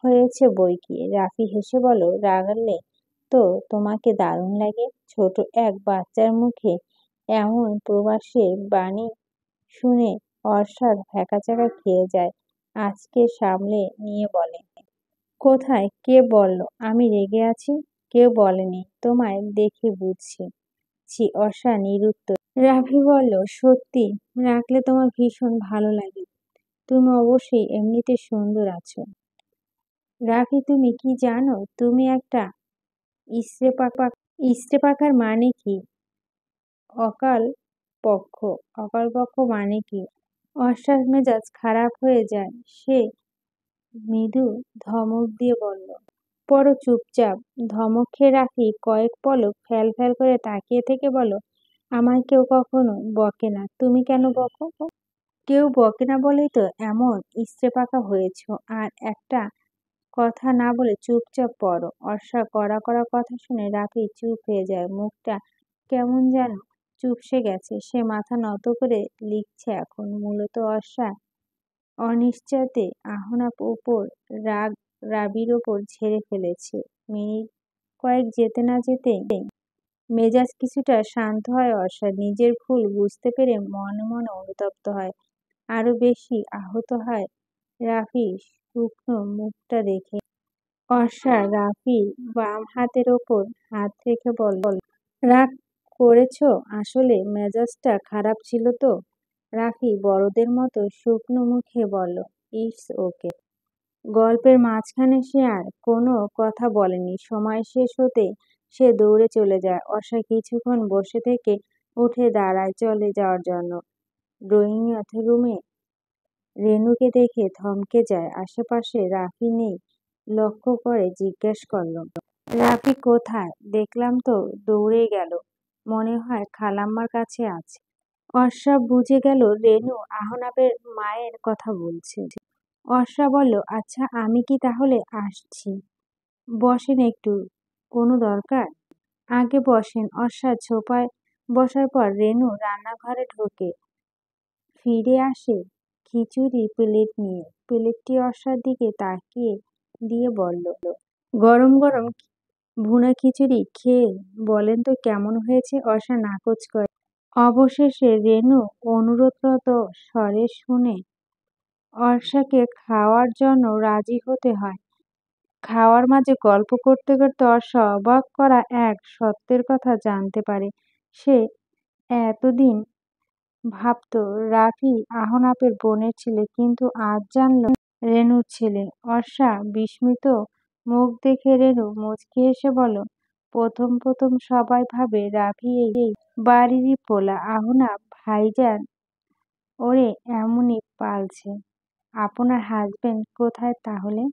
হয়েছে বৈকি। রাফি হেসে বলল, রাগলে তো তোমাকে দারুণ লাগে। ছোট এক বাচ্চার মুখে এমন প্রবাসের বাণী শুনে অর্ষার ভ্যাকাচ্যাকা খেয়ে যায়। আজকে সামলে নিয়ে বলে, কোথায়? কে বলল আমি রেগে আছি? কেউ বলেনি। তোমায় দেখে বুঝছি। ছি। অর্ষা নিরুত্তর। রাফি বলল, সত্যি রাখলে তোমার ভীষণ ভালো লাগে। তুমি অবশ্যই এমনিতে সুন্দর আছো। রাফি, তুমি কি জানো তুমি একটা ইস্ত্রে পাকা? ইস্ত্রে পাকার মানে কি? অকাল পক্ষ। অকাল পক্ষ মানে কি? অর্ষার মেজাজ খারাপ হয়ে যায়। সে মৃদু ধমক দিয়ে বলল, পড়ো চুপচাপ। ধমক খেয়ে রাফি কয়েক পলক ফ্যাল ফ্যাল করে তাকিয়ে থেকে বলল, আমায় কেউ কখনো বকে না। তুমি কেন বকো? কেউ বকে না বলেই তো এমন ইস্ত্রে পাকা হয়েছ। আর একটা কথা না বলে চুপচাপ পড়ো। অর্ষা কড়া কড়া কথা শুনে রাফি চুপ হয়ে যায়। মুখটা কেমন যেন চুপসে গেছে। সে মাথা নত করে লিখছে এখন। মূলত অর্ষা অনিশ্চয়তে আহনাফ ওপর রাগ রাবির ওপর ঝেড়ে ফেলেছে। মিনিট কয়েক যেতে না যেতে মেজাজ কিছুটা শান্ত হয় অর্ষার। নিজের ভুল বুঝতে পেরে মনে মনে অনুতপ্ত হয়। আরো বেশি আহত হয় রাফির শুকনো মুখটা দেখে। অর্ষা রাফির বাম হাতের ওপর হাত রেখে বলল, রাগ করেছো? আসলে মেজাজটা খারাপ ছিল তো। রাফি বড়দের মতো শুকনো মুখে বলল, ইটস ওকে। গল্পের মাঝখানে সে আর কোনো কথা বলেনি। সময় শেষ হতে সে দৌড়ে চলে যায়। অর্ষা কিছুক্ষণ বসে থেকে উঠে দাঁড়ায় চলে যাওয়ার জন্য। ড্রয়িং রুমে রেনুকে দেখে থমকে যায়। আশেপাশে রাফি নেই লক্ষ্য করে জিজ্ঞেস করল, রাফি কোথায়? দেখলাম তো দৌড়ে গেল। মনে হয় খালাম্মার কাছে আছে। অর্ষা বুঝে গেল রেনু আহনাফের মায়ের কথা বলছে। অর্ষা বলল, আচ্ছা আমি কি তাহলে আসছি? বসেন একটু। কোনো দরকার? আগে বসেন। অর্ষা ছোপায় বসার পর রেনু রান্নাঘরে ঢোকে। ফিরে আসে খিচুড়ি প্লেট নিয়ে। প্লেটটি অর্ষার দিকে তাকিয়ে দিয়ে বলল, গরম গরম ভুনা খিচুড়ি খেয়ে বলেন তো কেমন হয়েছে? অর্ষা নাকচ করে। অবশেষে রেনু অনুরোধরত স্বরে শুনে অর্ষাকে খাওয়ার জন্য রাজি হতে হয়। খাওয়ার মাঝে গল্প করতে করতে অর্ষা অবাক করা এক সত্যের কথা জানতে পারে। সে এতদিন ভাবতো রাফি আহনাফের বোনের ছেলে, কিন্তু আজ জানলো রেনুর ছেলে। অর্ষা বিস্মিত মুখ দেখে রেনু মুচকি হেসে বলল, প্রথম প্রথম সবাই ভাবে রাফি এই বাড়িরই পোলা। আহনাফ ভাইজান ওরে এমনই পালছে। আপনার হাজবেন্ড কোথায় তাহলে?